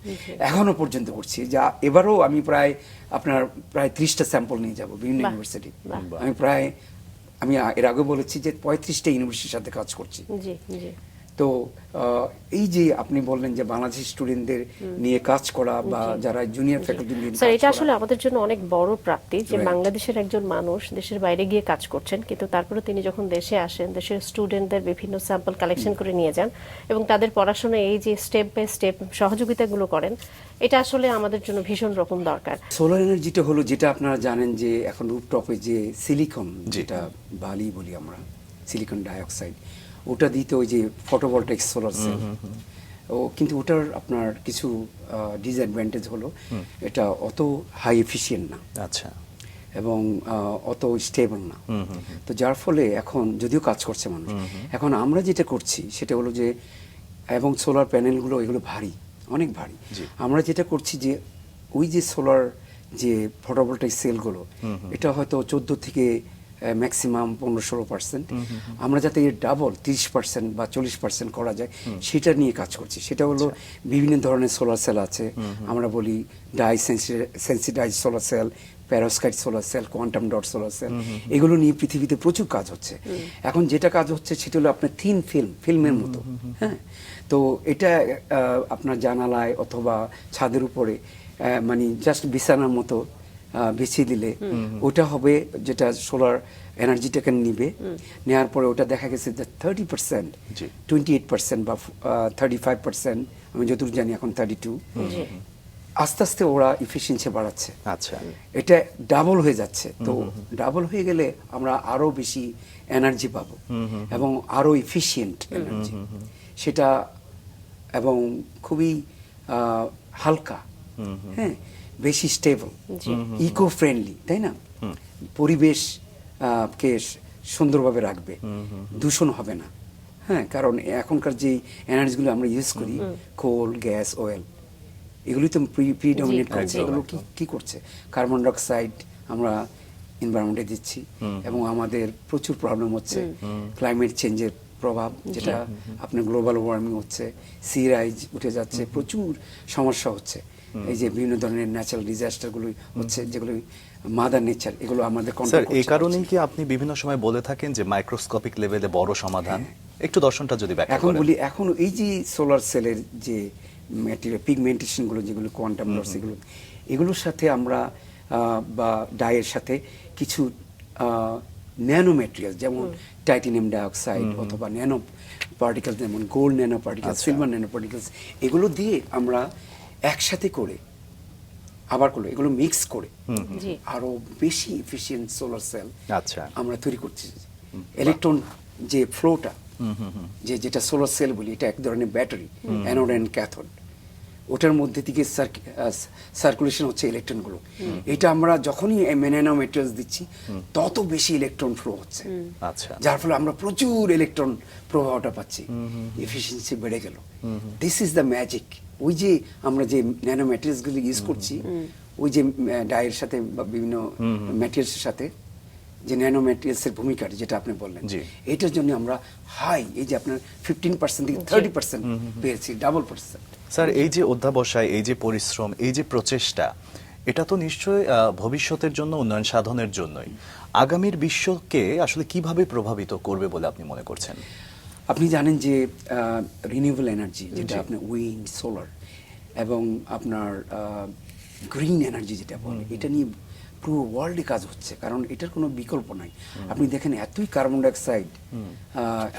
এখনো পর্যন্ত করছি। যা এবারও আমি প্রায় 30টা স্যাম্পল নিয়ে যাব বিভিন্ন ইউনিভার্সিটি। আমি এর আগে বলেছি যে 35টা ইউনিভার্সিটির সাথে কাজ করছি। তো এই যে আপনি বললেন যে বাংলাদেশি স্টুডেন্টদের নিয়ে কাজ করা বা যারা জুনিয়র ফ্যাকাল্টি নিয়ে, স্যার এটা আসলে আমাদের জন্য অনেক বড় প্রাপ্তি যে বাংলাদেশের একজন মানুষ দেশের বাইরে গিয়ে কাজ করছেন, কিন্তু তারপরে তিনি যখন দেশে আসেন, দেশের স্টুডেন্টদের বিভিন্ন স্যাম্পল কালেকশন করে নিয়ে যান এবং তাদের পড়াশোনায় এই যে স্টেপ বাই স্টেপ সহযোগিতাগুলো করেন, এটা আসলে আমাদের জন্য ভীষণ রকম দরকার। সোলার এনার্জিটা হলো যেটা আপনারা জানেন যে এখন রুফটপে যে সিলিকন, যেটা বালি বলি আমরা, সিলিকন ডাইঅক্সাইড, ওটা দিতে ওই যে ফটোভোল্টাইক সোলার সেল, কিন্তু ওটার আপনার কিছু ডিসঅ্যাডভান্টেজ হলো এটা অত হাই এফিশিয়েন্ট না, আচ্ছা, এবং অত স্টেবল না। তো যার ফলে এখন যদিও কাজ করছে মানুষ, এখন আমরা যেটা করছি সেটা হলো যে, এবং সোলার প্যানেলগুলো এগুলো ভারী, অনেক ভারী। আমরা যেটা করছি যে ওই যে সোলার যে ফটোভোল্টাইক সেলগুলো, এটা হয়তো 14 থেকে ম্যাক্সিমাম 15-16%, আমরা যাতে এর ডাবল 30% বা 40% করা যায় সেটা নিয়ে কাজ করছি। সেটা হলো বিভিন্ন ধরনের সোলার সেল আছে, আমরা বলি dye sensitize solar cell, perovskite solar cell, quantum dot solar cell, এগুলো নিয়ে পৃথিবীতে প্রচুর কাজ হচ্ছে। এখন যেটা কাজ হচ্ছে সেটা হলো আপনার থিন ফিল্মের মতো, হ্যাঁ। তো এটা আপনার জানালায় অথবা ছাদের উপরে মানে জাস্ট বিছানার মতো বিছিয়ে দিলে ওটা হবে, যেটা সোলার এনার্জিটাকে নিবে, নেওয়ার পরে ওটা দেখা গেছে যে 30%, 28% বা 35%, আমি যতটুকু জানি এখন 32, আস্তে আস্তে ওরা এফিসিয়েন্সি বাড়াচ্ছে। আচ্ছা, এটা ডাবল হয়ে যাচ্ছে। তো ডাবল হয়ে গেলে আমরা আরো বেশি এনার্জি পাবো এবং আরো এফিশিয়েন্ট এনার্জি, সেটা এবং খুবই হালকা, হ্যাঁ, বেশি স্টেবল, ইকো ফ্রেন্ডলি, তাই না? পরিবেশ কে সুন্দরভাবে রাখবে, দূষণ হবে না, হ্যাঁ। কারণ এখনকার যে এনার্জিগুলো আমরা ইউজ করি, কোল, গ্যাস, অয়েল, এগুলি তো প্রিডমিনেট করছে। এগুলো কি করছে? কার্বন ডাইঅক্সাইড আমরা এনভায়রনমেন্টে দিচ্ছি এবং আমাদের প্রচুর প্রবলেম হচ্ছে। ক্লাইমেট চেঞ্জের প্রভাব, যেটা আপনার গ্লোবাল ওয়ার্মিং হচ্ছে, সি রাইজ উঠে যাচ্ছে, প্রচুর সমস্যা হচ্ছে। এই যে বিভিন্ন ধরনের ন্যাচারাল ডিজাস্টারগুলো হচ্ছে, যেগুলো মাদার নেচার, এগুলো আমাদের কন্ট্রোল করছে। এই কারণেই কি আপনি বিভিন্ন সময় বলে থাকেন যে মাইক্রোস্কোপিক লেভেলে বড় সমাধান? একটু দর্শনটা যদি ব্যাখ্যা করেন। এখন বলি, এখন এই যে সোলার সেলের যে ম্যাটেরিয়াল পিগমেন্টেশনগুলো, যেগুলো কোয়ান্টাম ডটস, এগুলোর সাথে আমরা বা ডাইয়ের সাথে কিছু ন্যানো ম্যাটেরিয়াল, যেমন টাইটানিয়াম ডাইঅক্সাইড অথবা ন্যানো পার্টিকেলস, যেমন gold nano particles, silver nano particles, এগুলো দিয়ে আমরা একসাথে করে এগুলো মিক্স করে আরো বেশি এফিশিয়েন্ট সোলার সেল আমরা তৈরি করছি। ইলেকট্রন যে ফ্লোটা, যেটা সোলার সেল বলি, এটা এক ধরনের ব্যাটারি, অ্যানোড এন্ড ক্যাথোড, ওটার মধ্যে থেকে সার্কুলেশন হচ্ছে ইলেকট্রনগুলো। এটা আমরা যখনই ন্যানো ম্যাটেরিয়ালস দিচ্ছি তত বেশি ইলেকট্রন ফ্লো হচ্ছে, যার ফলে আমরা প্রচুর ইলেকট্রন প্রবাহটা পাচ্ছি, এফিসিয়েন্সি বেড়ে গেল। This is the magic. ওই যে আমরা যে ন্যানো ম্যাটেরিয়ালসগুলো ইউজ করছি, ওই যে ডাইয়ের সাথে বা বিভিন্ন ম্যাটেরিয়ালসের সাথে যে ন্যানো ম্যাটেরিয়ালসের ভূমিকা যেটা আপনি বললেন, এটার জন্য আমরা হাই, এই যে আপনার 15% থেকে 30% পেয়েছি, ডাবল পার্সেন্ট। স্যার, এই যে অধ্যাবসায়, এই যে পরিশ্রম, এই যে প্রচেষ্টা, এটা তো নিশ্চয়ই ভবিষ্যতের জন্য, উন্নয়ন সাধনের জন্যই। আগামীর বিশ্বকে আসলে কিভাবে প্রভাবিত করবে বলে আপনি মনে করছেন? আপনি জানেন যে রিনিউয়েবল এনার্জি, যেটা আপনার উইন্ড, সোলার এবং আপনার গ্রিন এনার্জি যেটা বলে, এটা নিয়ে পুরো ওয়ার্ল্ডে কাজ হচ্ছে, কারণ এটার কোনো বিকল্প নাই। আপনি দেখেন এতই কার্বন ডাইঅক্সাইড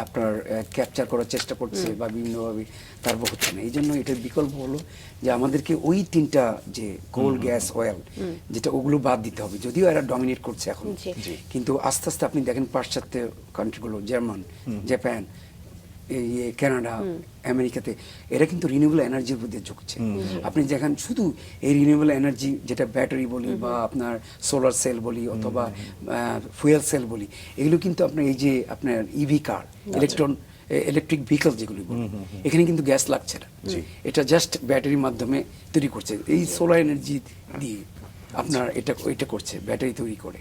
আপনার ক্যাপচার করার চেষ্টা করছে বা বিভিন্নভাবে, তারপর হচ্ছে না। এই জন্য এটার বিকল্প হলো যে আমাদেরকে ওই তিনটা যে কোল, গ্যাস, অয়েল, যেটা ওগুলো বাদ দিতে হবে। যদিও এরা ডমিনেট করছে এখন, কিন্তু আস্তে আস্তে আপনি দেখেন পাশ্চাত্য কান্ট্রিগুলো, জার্মান, জাপান, কানাডা, আমেরিকাতে এরা কিন্তু রিনিউয়েবল এনার্জির মধ্যে ঝুঁকছে। আপনি দেখেন শুধু এই রিনিউয়েবল এনার্জি, যেটা ব্যাটারি বলি বা আপনার সোলার সেল বলি অথবা ফুয়েল সেল বলি, এগুলো কিন্তু আপনার এই যে আপনার ইভি কার, ইলেকট্রিক ভেহিকল যেগুলো বলি, এখানে কিন্তু গ্যাস লাগছে না। এটা জাস্ট ব্যাটারির মাধ্যমে তৈরি করছে, এই সোলার এনার্জি দিয়ে আপনার এটা করছে, ব্যাটারি তৈরি করে,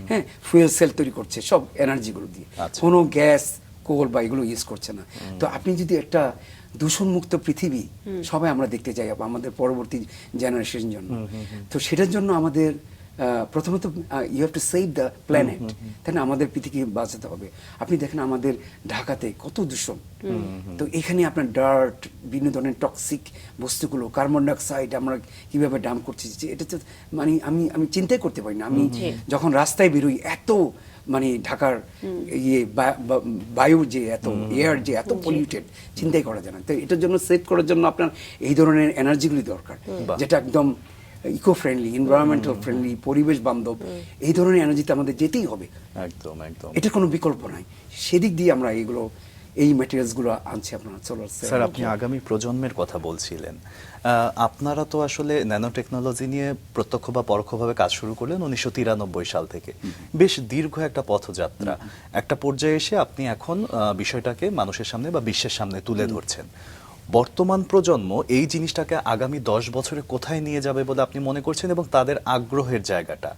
হ্যাঁ, ফুয়েল সেল তৈরি করছে, সব এনার্জিগুলো দিয়ে, কোনো গ্যাস, কোল বা এগুলো ইউজ করছে না। তো আপনি যদি একটা দূষণমুক্ত পৃথিবী সবাই আমরা দেখতে চাই আমাদের পরবর্তী জেনারেশনের জন্য, তো সেটার জন্য আমাদের প্রথমত you have to save the planet, তাই না? আমাদের পৃথিবী বাঁচাতে হবে। আপনি দেখেন আমাদের ঢাকাতে কত দূষণ, তো এখানে আপনার ডার্ট, বিভিন্ন ধরনের টক্সিক বস্তুগুলো, কার্বন ডাইঅক্সাইড আমরা কিভাবে ডাম্প করছি, এটা তো মানে আমি চিন্তাই করতে পারি না। আমি যখন রাস্তায় বেরোই, এত মানে ঢাকার বায়ুর যে এত এয়ার যে এত পলিউটেড, চিন্তাই করা যায় না। তো এটার জন্য সেভ করার জন্য আপনার এই ধরনের এনার্জিগুলি দরকার, যেটা একদম ইকো ফ্রেন্ডলি, এনভায়রনমেন্টাল ফ্রেন্ডলি, পরিবেশ বান্ধব। এই ধরনের এনার্জিতে আমাদের যেতেই হবে, একদম একদম, এটা কোনো বিকল্প নাই। সেদিক দিয়ে আমরা এই ম্যাটেরিয়ালসগুলো আনছি আপনার সোলার সেল। স্যার, আপনি আগামী প্রজন্মের কথা বলছিলেন। আপনারা তো আসলে ন্যানো টেকনোলজি নিয়ে প্রত্যক্ষ বা পরোক্ষভাবে কাজ শুরু করলেন 1993 সাল থেকে। বেশ দীর্ঘ একটা পথযাত্রা। একটা পর্যায়ে এসে আপনি এখন বিষয়টাকে মানুষের সামনে বা বিশ্বের সামনে তুলে ধরছেন। বর্তমান প্রজন্ম এই জিনিসটাকে আগামী 10 বছরে কোথায় নিয়ে যাবে বলে আপনি মনে করছেন, এবং তাদের আগ্রহের জায়গাটা,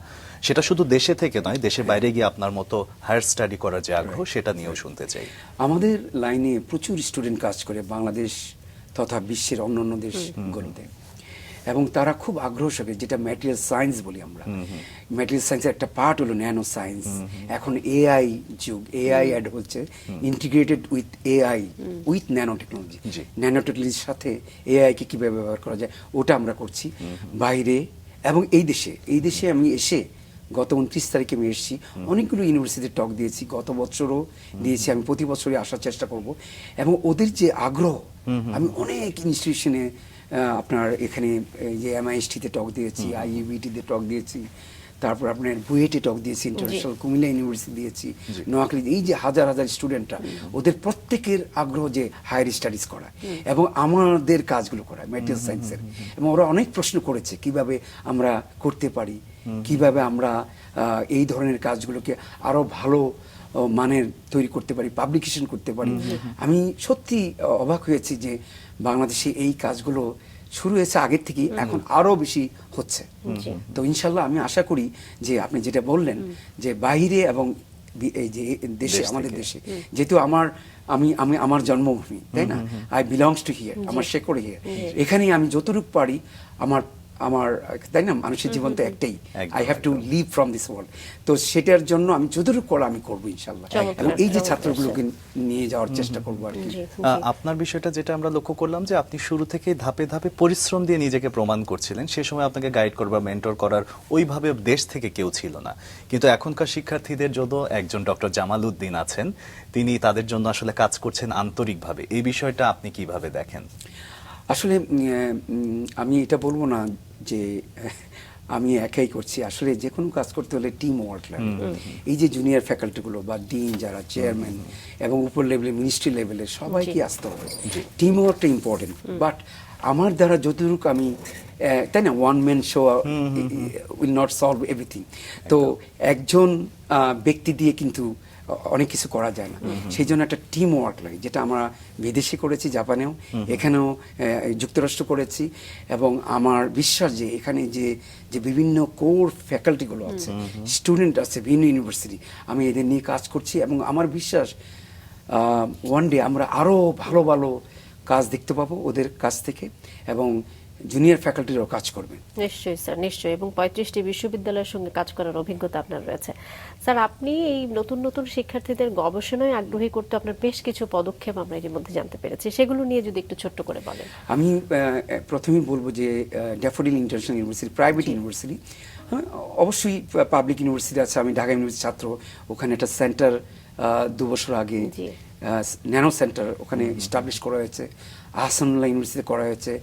সেটা শুধু দেশে থেকে নয়, দেশের বাইরে গিয়ে আপনার মতো হায়ার স্টাডি করার যে আগ্রহ, সেটা নিয়েও শুনতে চাই। আমাদের লাইনে প্রচুর স্টুডেন্ট কাজ করে বাংলাদেশ তথা বিশ্বের অন্যান্য দেশগুলোতে, এবং তারা খুব আগ্রহ সঙ্গে, যেটা ম্যাটেরিয়াল সায়েন্স বলি আমরা, ম্যাটেরিয়াল সায়েন্সের একটা পার্ট হলো ন্যানো সায়েন্স। এখন এআই যুগ, এআই অ্যাড হচ্ছে, integrated with AI with nano technology. Nano টেকনোলজির সাথে এআইকে কীভাবে ব্যবহার করা যায়, ওটা আমরা করছি বাইরে এবং এই দেশে আমি এসে গত 29 তারিখে আমি এসেছি, অনেকগুলো ইউনিভার্সিটিতে টক দিয়েছি, গত বছরও দিয়েছি, আমি প্রতি বছরই আসার চেষ্টা করব। এবং ওদের যে আগ্রহ, আমি অনেক ইনস্টিটিউশনে আপনার এখানে যে এমআইএসটিতে টক দিয়েছি, আইইউবিটিতে টক দিয়েছি, তারপর আপনার বুয়েটে টক দিয়েছি, ইন্টারন্যাশনাল কুমিল্লা ইউনিভার্সিটি দিয়েছি, নোয়াখালী, এই যে হাজার হাজার স্টুডেন্টরা, ওদের প্রত্যেকের আগ্রহ যে হায়ার স্টাডিজ করা এবং আমাদের কাজগুলো করা ম্যাটেরিয়াল সায়েন্সের। এবং ওরা অনেক প্রশ্ন করেছে কিভাবে আমরা করতে পারি, কিভাবে আমরা এই ধরনের কাজগুলোকে আরো ভালো মানের তৈরি করতে পারি, পাবলিকেশন করতে পারি। আমি সত্যি অবাক হয়েছি যে বাংলাদেশে এই কাজগুলো শুরু হয়েছে আগের থেকে, এখন আরো বেশি হচ্ছে। তো ইনশাল্লাহ আমি আশা করি যে আপনি যেটা বললেন যে বাইরে এবং এই যে দেশে, আমাদের দেশে, যেহেতু আমার জন্মভূমি, তাই না, আই বিলংস টু হিয়ার, আমার শেকড় হিয়ার, এখানেই আমি যতটুকু পারি আমার তাই না, মানুষের জীবন তো একটাই, I have to live from this world. তো সেটার জন্য আমি যতটুকু করা আমি করবো ইনশাল্লাহ, এবং এই যে ছাত্রগুলোকে নিয়ে যাওয়ার চেষ্টা করবো আর কি। আপনার বিষয়টা যেটা আমরা লক্ষ্য করলাম যে আপনি শুরু থেকে ধাপে ধাপে পরিশ্রম দিয়ে নিজেকে প্রমাণ করছিলেন। সে সময় আপনাকে গাইড করবার, মেন্টর করার ওইভাবে দেশ থেকে কেউ ছিল না, কিন্তু এখনকার শিক্ষার্থীদের জন্য একজন ডক্টর জামাল উদ্দিন আছেন, তিনি তাদের জন্য আসলে কাজ করছেন আন্তরিকভাবে। এই বিষয়টা আপনি কিভাবে দেখেন? আসলে আমি এটা বলবো না যে আমি একাই করছি, আসলে যে কোনো কাজ করতে হলে টিম ওয়ার্ক লাগে। এই যে জুনিয়র ফ্যাকাল্টিগুলো বা ডিন যারা, চেয়ারম্যান এবং উপর লেভেলে মিনিস্ট্রি লেভেলে সবাইকে আসতে হবে, টিম ওয়ার্কটা ইম্পর্টেন্ট। বাট আমার দ্বারা যতটুকু আমি, তাই না, one man show will not solve everything. তো একজন ব্যক্তি দিয়ে কিন্তু অনেক কিছু করা যায় না, সেই জন্য একটা টিম ওয়ার্ক লাগে, যেটা আমরা বিদেশে করেছি, জাপানেও, এখানেও যুক্তরাষ্ট্র করেছি। এবং আমার বিশ্বাস যে এখানে যে বিভিন্ন কোর ফ্যাকাল্টিগুলো আছে, স্টুডেন্ট আছে বিভিন্ন ইউনিভার্সিটি, আমি এদের নিয়ে কাজ করছি, এবং আমার বিশ্বাস ওয়ান ডে আমরা আরও ভালো ভালো কাজ দেখতে পাবো ওদের কাছ থেকে, এবং জুনিয়র ফ্যাকাল্টিরাও কাজ করবেন। নিশ্চয়ই স্যার, নিশ্চয়ই। এবং 35টি বিশ্ববিদ্যালয়ের সঙ্গে কাজ করার অভিজ্ঞতা আপনার রয়েছে। স্যার, আপনি এই নতুন নতুন শিক্ষার্থীদের গবেষণায় আগ্রহী করতে আপনার বেশ কিছু পদক্ষেপ আমরা এর মধ্যে জানতে পেরেছি, সেগুলো নিয়ে যদি একটু ছোট্ট করে বলেন। আমি প্রথমেই বলবো যে daffodil international university, private university, হ্যাঁ, অবশ্যই পাবলিক ইউনিভার্সিটি আছে, আমি ঢাকা ইউনিভার্সিটির ছাত্র, ওখানে একটা সেন্টার 2 বছর আগে জি। ন্যানো সেন্টার ওখানে এস্টাবলিশ করা হয়েছে, আহসানুল্লাহ ইউনিভার্সিটিতে করা হয়েছে,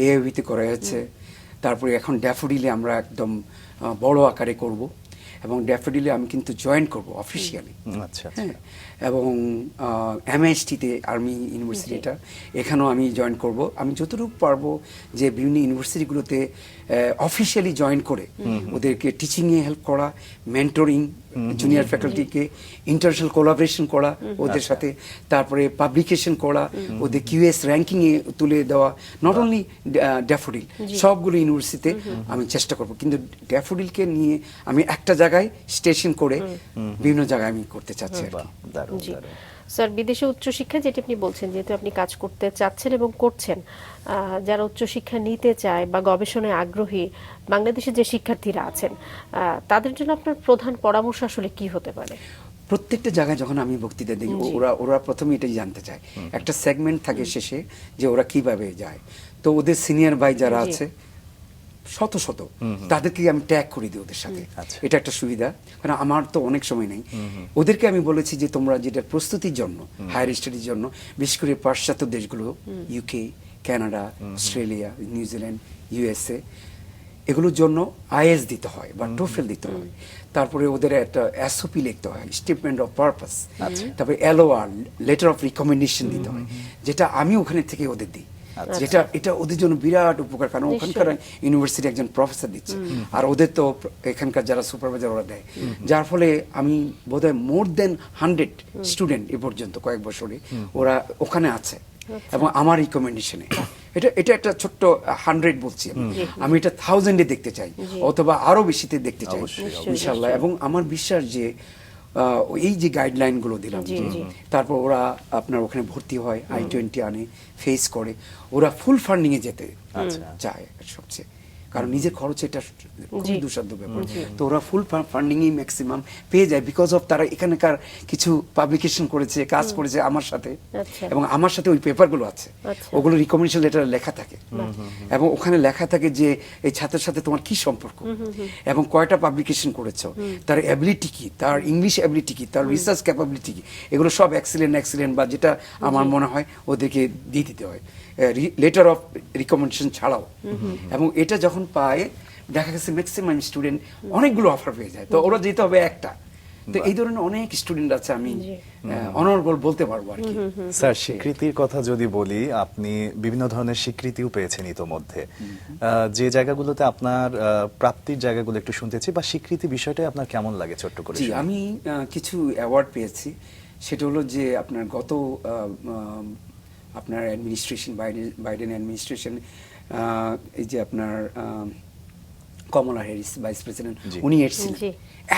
এআইবিতে করা হয়েছে, তারপরে এখন ড্যাফোডিলে আমরা একদম বড় আকারে করব, এবং ড্যাফোডিলে আমি কিন্তু জয়েন করব অফিসিয়ালি। আচ্ছা আচ্ছা। হ্যাঁ, এবং এমএসটিতে আর্মি ইউনিভার্সিটিটা, এখানেও আমি জয়েন করব। আমি যতটুকু পারবো যে বিভিন্ন ইউনিভার্সিটিগুলোতে অফিসিয়ালি জয়েন করে ওদেরকে টিচিংয়ে হেল্প করা, মেন্টরিং জুনিয়র ফ্যাকাল্টিকে, ইন্টারন্যাশনাল কোলাবোরেশন করা ওদের সাথে, তারপরে পাবলিকেশন করা, ওদের কিউএস র্যাঙ্কিংয়ে তুলে দেওয়া, নট অনলি ড্যাফোডিল, সবগুলো ইউনিভার্সিটিতে আমি চেষ্টা করব। কিন্তু ড্যাফোডিলকে নিয়ে আমি একটা জায়গায় স্টেশন করে বিভিন্ন জায়গায় আমি করতে চাচ্ছি আর কি। বাহ, দারুণ জি দারুণ। স্যার, বিদেশে উচ্চশিক্ষা যেটি আপনি বলছেন, যেহেতু আপনি কাজ করতে চাচ্ছেন এবং করছেন, যারা উচ্চশিক্ষা নিতে চায় বা গবেষণায় আগ্রহী বাংলাদেশের যে শিক্ষার্থীরা আছেন, তাদের জন্য আপনার প্রধান পরামর্শ আসলে কি হতে পারে? প্রত্যেকটা জায়গায় যখন আমি বক্তৃতা দিই, ওরা প্রথমে এটাই জানতে চায়, একটা সেগমেন্ট থাকে শেষে যে ওরা কিভাবে যায়। তো ওদের সিনিয়র ভাই যারা জি। আছে শত শত, তাদেরকে আমি ট্যাগ করে দিই ওদের সাথে। আচ্ছা। এটা একটা সুবিধা, কারণ আমার তো অনেক সময় নেই। ওদেরকে আমি বলেছি যে তোমরা যেটা প্রস্তুতির জন্য, হায়ার স্টাডির জন্য, বিশেষ করে পাশ্চাত্য দেশগুলো, UK, Canada, Australia, New Zealand, USA, এগুলোর জন্য আইএস দিতে হয় বা টোফেল দিতে হয়, তারপরে ওদের একটা এসওপি লিখতে হয়, স্টেটমেন্ট অফ পারপাস, তারপরে এলওআর, লেটার অফ রিকমেন্ডেশন দিতে হয়, যেটা আমি ওখানে থেকে ওদের দিই। যেটা এটা ওদের জন্য বিরাট উপকার, কারণ ওখানকার ইউনিভার্সিটি একজন প্রফেসর দিচ্ছে, আর ওদের তো এখানকার যারা সুপারভাইজার ওরা দেয়, যার ফলে আমি বোধহয় মোর দেন 100 স্টুডেন্ট এ পর্যন্ত কয়েক বছরে ওরা ওখানে আছে, এবং আমার রিকমেন্ডেশনে। এটা একটা ছোট্ট 100 বলছি আমি এটা 1000-এ দেখতে চাই, অথবা আরো বেশিতে দেখতে চাই ইনশাআল্লাহ। এবং আমার বিশ্বাস যে এই যে গাইডলাইনগুলো দিলাম, তারপর ওরা আপনার ওখানে ভর্তি হয়, I-20 আনে, ফেস করে, ওরা ফুল ফান্ডিং এ যেতে চায় সবচেয়ে, কারণ নিজের খরচে এটা খুবই দুঃসাধ্য ব্যাপার। তো ওরা ফুল ফান্ডিংই ম্যাক্সিমাম পেয়ে যায়, বিকজ অফ তারা এখানকার কিছু পাবলিকেশন করেছে, কাজ করেছে আমার সাথে, এবং আমার সাথে ওই পেপারগুলো আছে, ওগুলো রিকমেন্ডেশন লেটার লেখা থাকে, এবং ওখানে লেখা থাকে যে এই ছাত্রের সাথে তোমার কি সম্পর্ক, এবং কয়টা পাবলিকেশন করেছো, তার অ্যাবিলিটি কি, তার ইংলিশ অ্যাবিলিটি কি, তার রিসার্চ ক্যাপাবিলিটি কি, এগুলো সব এক্সিলেন্ট বা যেটা আমার মনে হয় ওদেরকে দিয়ে দিতে হয়, লেটার অফ রিকমেন্ডেশন ছাড়াও। এবং এটা যখন পায়, দেখা গেছে ম্যাক্সিমাম স্টুডেন্ট অনেকগুলো অফার পেয়ে যায়, তো ওরা যেতে হবে একটা। তো এই ধরনের অনেক স্টুডেন্ট আছে, আমি অনর্গল বলতে পারবো আর কি। স্যার, স্বীকৃতির কথা যদি বলি, আপনি বিভিন্ন ধরনের স্বীকৃতিও পেয়েছেন ইতোমধ্যে। যে জায়গাগুলোতে আপনার প্রাপ্তির জায়গাগুলো একটু শুনতেছি, বা স্বীকৃতি বিষয়টাই আপনার কেমন লাগে ছোট্ট করে? জি, আমি কিছু অ্যাওয়ার্ড পেয়েছি। সেটা হলো যে আপনার গত আপনার অ্যাডমিনিস্ট্রেশন, বাইডেন অ্যাডমিনিস্ট্রেশন, এই যে আপনার কমলা হ্যারিস ভাইস প্রেসিডেন্ট, উনি এসেছিলেন,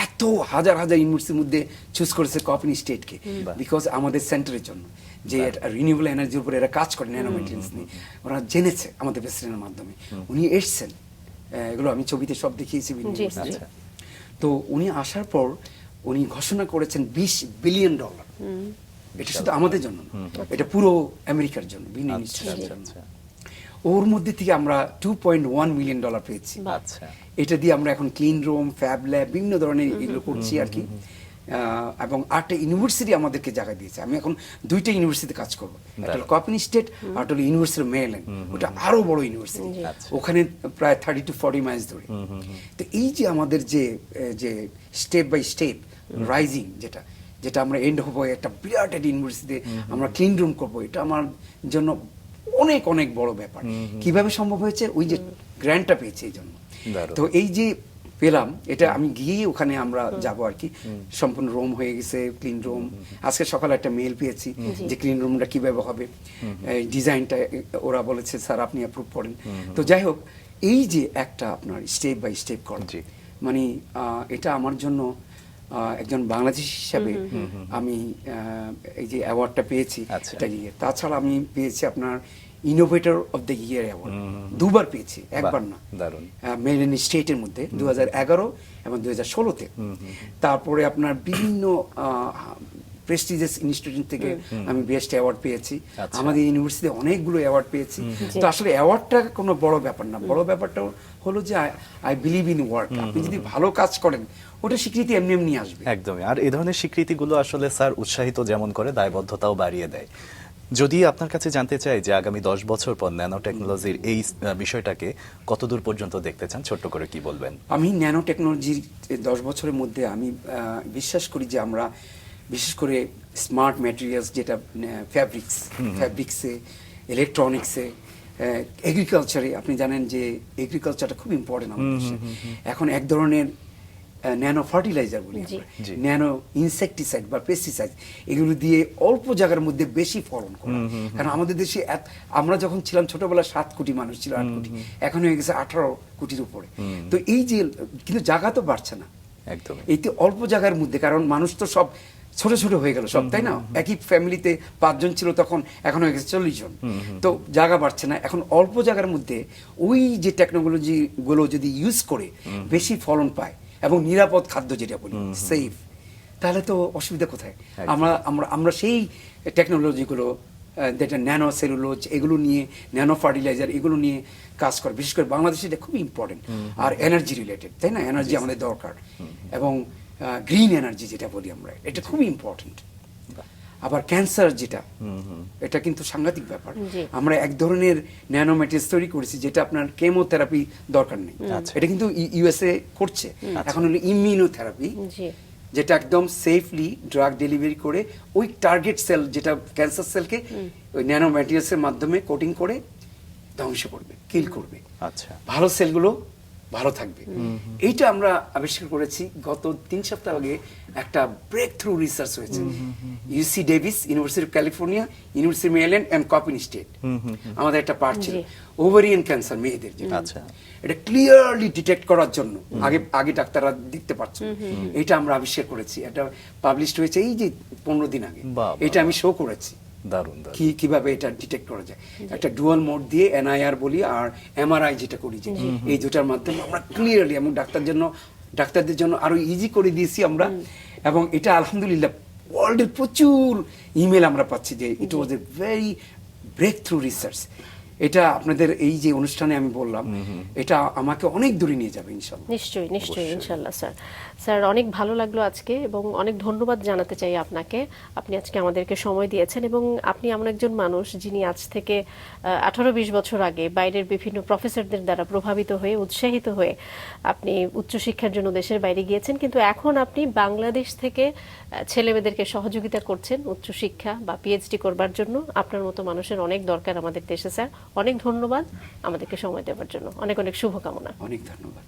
এত হাজার হাজার ইউনিভার্সিটির মধ্যে চুজ করেছে কপনি স্টেটকে, বিকজ আমাদের সেন্টারের জন্য যে রিনিউয়েবল এনার্জির উপর এরা কাজ করে, ন্যানো মেটেরিয়ালস নিয়ে, ওরা জেনেছে আমাদের প্রেসিডেন্টের মাধ্যমে। উনি এসেছেন, এগুলো আমি ছবিতে সব দেখিয়েছি ইউনিভার্সিটি। তো উনি আসার পর উনি ঘোষণা করেছেন $20 বিলিয়ন। এটা শুধু আমাদের জন্য না, এটা পুরো আমেরিকার জন্য, বিভিন্ন ইনস্টিটিউশনের জন্য। ওর মধ্যে থেকে আমরা $2.1 মিলিয়ন পেয়েছি। এটা দিয়ে আমরা এখন ক্লিন রুম, ফ্যাব ল্যাব, বিভিন্ন ধরনের এগুলো করছি আর কি। এবং 8টা ইউনিভার্সিটি আমাদেরকে জায়গা দিয়েছে। আমি এখন 2টা ইউনিভার্সিটিতে কাজ করবো, একটা হলো কপনি স্টেট, আর একটা হলো ইউনিভার্সিটি অফ মেরিল্যান্ড, ওটা আরো বড় ইউনিভার্সিটি, ওখানে প্রায় 30 to 40 মাইলস ধরে। তো এই যে আমাদের যে স্টেপ বাই স্টেপ রাইজিং, যেটা আমরা এন্ড হবো একটা বিরাট একটা ইউনিভার্সিটিতে আমরা ক্লিন রুম করবো, এটা আমার জন্য অনেক অনেক বড় ব্যাপার। কিভাবে সম্ভব হয়েছে? ওই যে গ্র্যান্টটা পেয়েছে এই জন্য। তো এই যে পেলাম, এটা আমি গিয়ে ওখানে আমরা যাব আর কি। সম্পূর্ণ রুম হয়ে গেছে, ক্লিন রুম। আজকে সকালে একটা মেল পেয়েছি যে ক্লিন রুমটা কিভাবে হবে, ডিজাইনটা ওরা বলেছে স্যার আপনি অ্যাপ্রুভ করেন। তো যাই হোক, এই যে একটা আপনার স্টেপ বাই স্টেপ করা, মানে এটা আমার জন্য একজন বাংলাদেশি হিসাবে আমি এই যে অ্যাওয়ার্ডটা পেয়েছি, এটা গিয়ে। তাছাড়া আমি পেয়েছি আপনার innovator of the year award, 2বার পেয়েছি, একবার না, মেরিল্যান্ড স্টেটের মধ্যে 2011 এবং 2016-তে। তারপরে আপনার বিভিন্ন প্রেস্টিজিয়াস ইনস্টিটিউট থেকে আমি বেস্ট অ্যাওয়ার্ড পেয়েছি। আচ্ছা। আমাদের ইউনিভার্সিটিতে অনেকগুলো অ্যাওয়ার্ড পেয়েছি। তো আসলে অ্যাওয়ার্ডটা কোনো বড় ব্যাপার না, বড় ব্যাপারটা হলো যে আই বিলিভ ইন ওয়ার্ক। আপনি যদি ভালো কাজ করেন ওটা স্বীকৃতি এমনি এমনি আসবে। একদমই। আর এই ধরনের স্বীকৃতিগুলো আসলে স্যার উৎসাহিত যেমন করে, দায়বদ্ধতাও বাড়িয়ে দেয়। যদি আপনার কাছে জানতে চাই যে আগামী 10 বছর পর ন্যানো টেকনোলজির এই বিষয়টাকে কতদূর পর্যন্ত দেখতে চান, ছোট্ট করে কি বলবেন? আমি ন্যানো টেকনোলজির 10 বছরের মধ্যে আমি বিশ্বাস করি যে আমরা বিশেষ করে স্মার্ট ম্যাটেরিয়ালস, যেটা ফ্যাব্রিক্সে, ইলেকট্রনিক্সে, এগ্রিকালচারে, আপনি জানেন যে এগ্রিকালচারটা খুব ইম্পর্টেন্ট আমাদের দেশে। এখন এক ধরনের ন্যানো ফার্টিলাইজার বলি আমরা, জি। ন্যানো ইনসেকটিসাইড বা পেস্টিসাইড, এগুলো দিয়ে অল্প জায়গার মধ্যে বেশি ফলন করা। কারণ আমাদের দেশে আমরা যখন ছিলাম ছোটবেলা 7 কোটি মানুষ ছিল, 8 কোটি, এখন হয়ে গেছে 18 কোটির উপরে। তো এই যে, কিন্তু জায়গা তো বাড়ছে না একদমই। এই তো অল্প জায়গার মধ্যে, কারণ মানুষ তো সব ছোট ছোট হয়ে গেল সব, তাই না? একই ফ্যামিলিতে 5 জন ছিল তখন, এখন হয়ে গেছে 40 জন। তো জায়গা বাড়ছে না, এখন অল্প জায়গার মধ্যে ওই যে টেকনোলজি গুলো যদি ইউজ করে বেশি ফলন পায় এবং নিরাপদ খাদ্য যেটা বলি সেফ, তাহলে তো অসুবিধা কোথায়? আমরা আমরা আমরা সেই টেকনোলজিগুলো, যেটা ন্যানো সেলুলোজ, এগুলো নিয়ে, ন্যানো ফার্টিলাইজার, এগুলো নিয়ে কাজ করে। বিশেষ করে বাংলাদেশে এটা খুব ইম্পর্টেন্ট। আর এনার্জি রিলেটেড, তাই না? এনার্জি আমাদের দরকার, এবং গ্রিন এনার্জি যেটা বলি আমরা, এটা খুব ইম্পর্টেন্ট। আবার ক্যান্সার যেটা, এটা কিন্তু সাংঘাতিক ব্যাপার। জি। আমরা এক ধরনের ন্যানো ম্যাটেরিয়ালস তৈরি করেছি যেটা আপনার কেমোথেরাপি দরকার নেই। এটা কিন্তু ইউএসএ করছে। এখন হলো ইমিউনোথেরাপি, জি। যেটা একদম সেফলি ড্রাগ ডেলিভারি করে ওই টার্গেট সেল, যেটা ক্যান্সার সেলকে ওই ন্যানো ম্যাটেরিয়ালসের মাধ্যমে কোটিং করে ধ্বংস করবে, কিল করবে। আচ্ছা। ভালো সেলগুলো ভালো থাকবে। এইটা আমরা আবিষ্কার করেছি গত 3 সপ্তাহ আগে। একটা ব্রেক থ্রু রিসার্চ হয়েছে UC Davis, university of California, university Maryland and Coppin State. আমাদের একটা পার্ট ছিল ওভারিয়ান ক্যান্সার, মেয়েদের যেটা। আচ্ছা। এটা ক্লিয়ারলি ডিটেক্ট করার জন্য আগে ডাক্তাররা দেখতে পারছেন, এটা আমরা আবিষ্কার করেছি। এটা পাবলিশড হয়েছে এই যে 15 দিন আগে। বাহ, এটা আমি শো করেছি দারুণ দারুণ। কিভাবে এটা ডিটেক্ট করা যায়। একটা ডুয়াল মোড দিয়ে এনআইআর বলি আর এমআরআই যেটা করি, যে এই দুটার মাধ্যমে আমরা ক্লিয়ারলি, এবং ডাক্তারদের জন্য আরো ইজি করে দিয়েছি আমরা। এবং এটা আলহামদুলিল্লাহ ওয়ার্ল্ডের প্রচুর ইমেল আমরা পাচ্ছি যে it was a very breakthrough research. এটা আপনাদের এই যে অনুষ্ঠানে আমি বললাম, এটা আমাকে অনেক দূরে নিয়ে যাবে ইনশাআল্লাহ। নিশ্চয়ই নিশ্চয়ই, ইনশাল্লাহ স্যার। স্যার, অনেক ভালো লাগলো আজকে, এবং অনেক ধন্যবাদ জানাতে চাই আপনাকে। আপনি আজকে আমাদেরকে সময় দিয়েছেন, এবং আপনি এমন একজন মানুষ যিনি আজ থেকে 18-20 বছর আগে বাইরের বিভিন্ন প্রফেসরদের দ্বারা প্রভাবিত হয়ে, উৎসাহিত হয়ে আপনি উচ্চশিক্ষার জন্য দেশের বাইরে গিয়েছেন, কিন্তু এখন আপনি বাংলাদেশ থেকে ছেলেমেয়েদেরকে সহযোগিতা করছেন উচ্চশিক্ষা বা পিএইচডি করবার জন্য। আপনার মতো মানুষের অনেক দরকার আমাদের দেশে স্যার। অনেক ধন্যবাদ আমাদেরকে সময় দেওয়ার জন্য। অনেক অনেক শুভকামনা। অনেক ধন্যবাদ।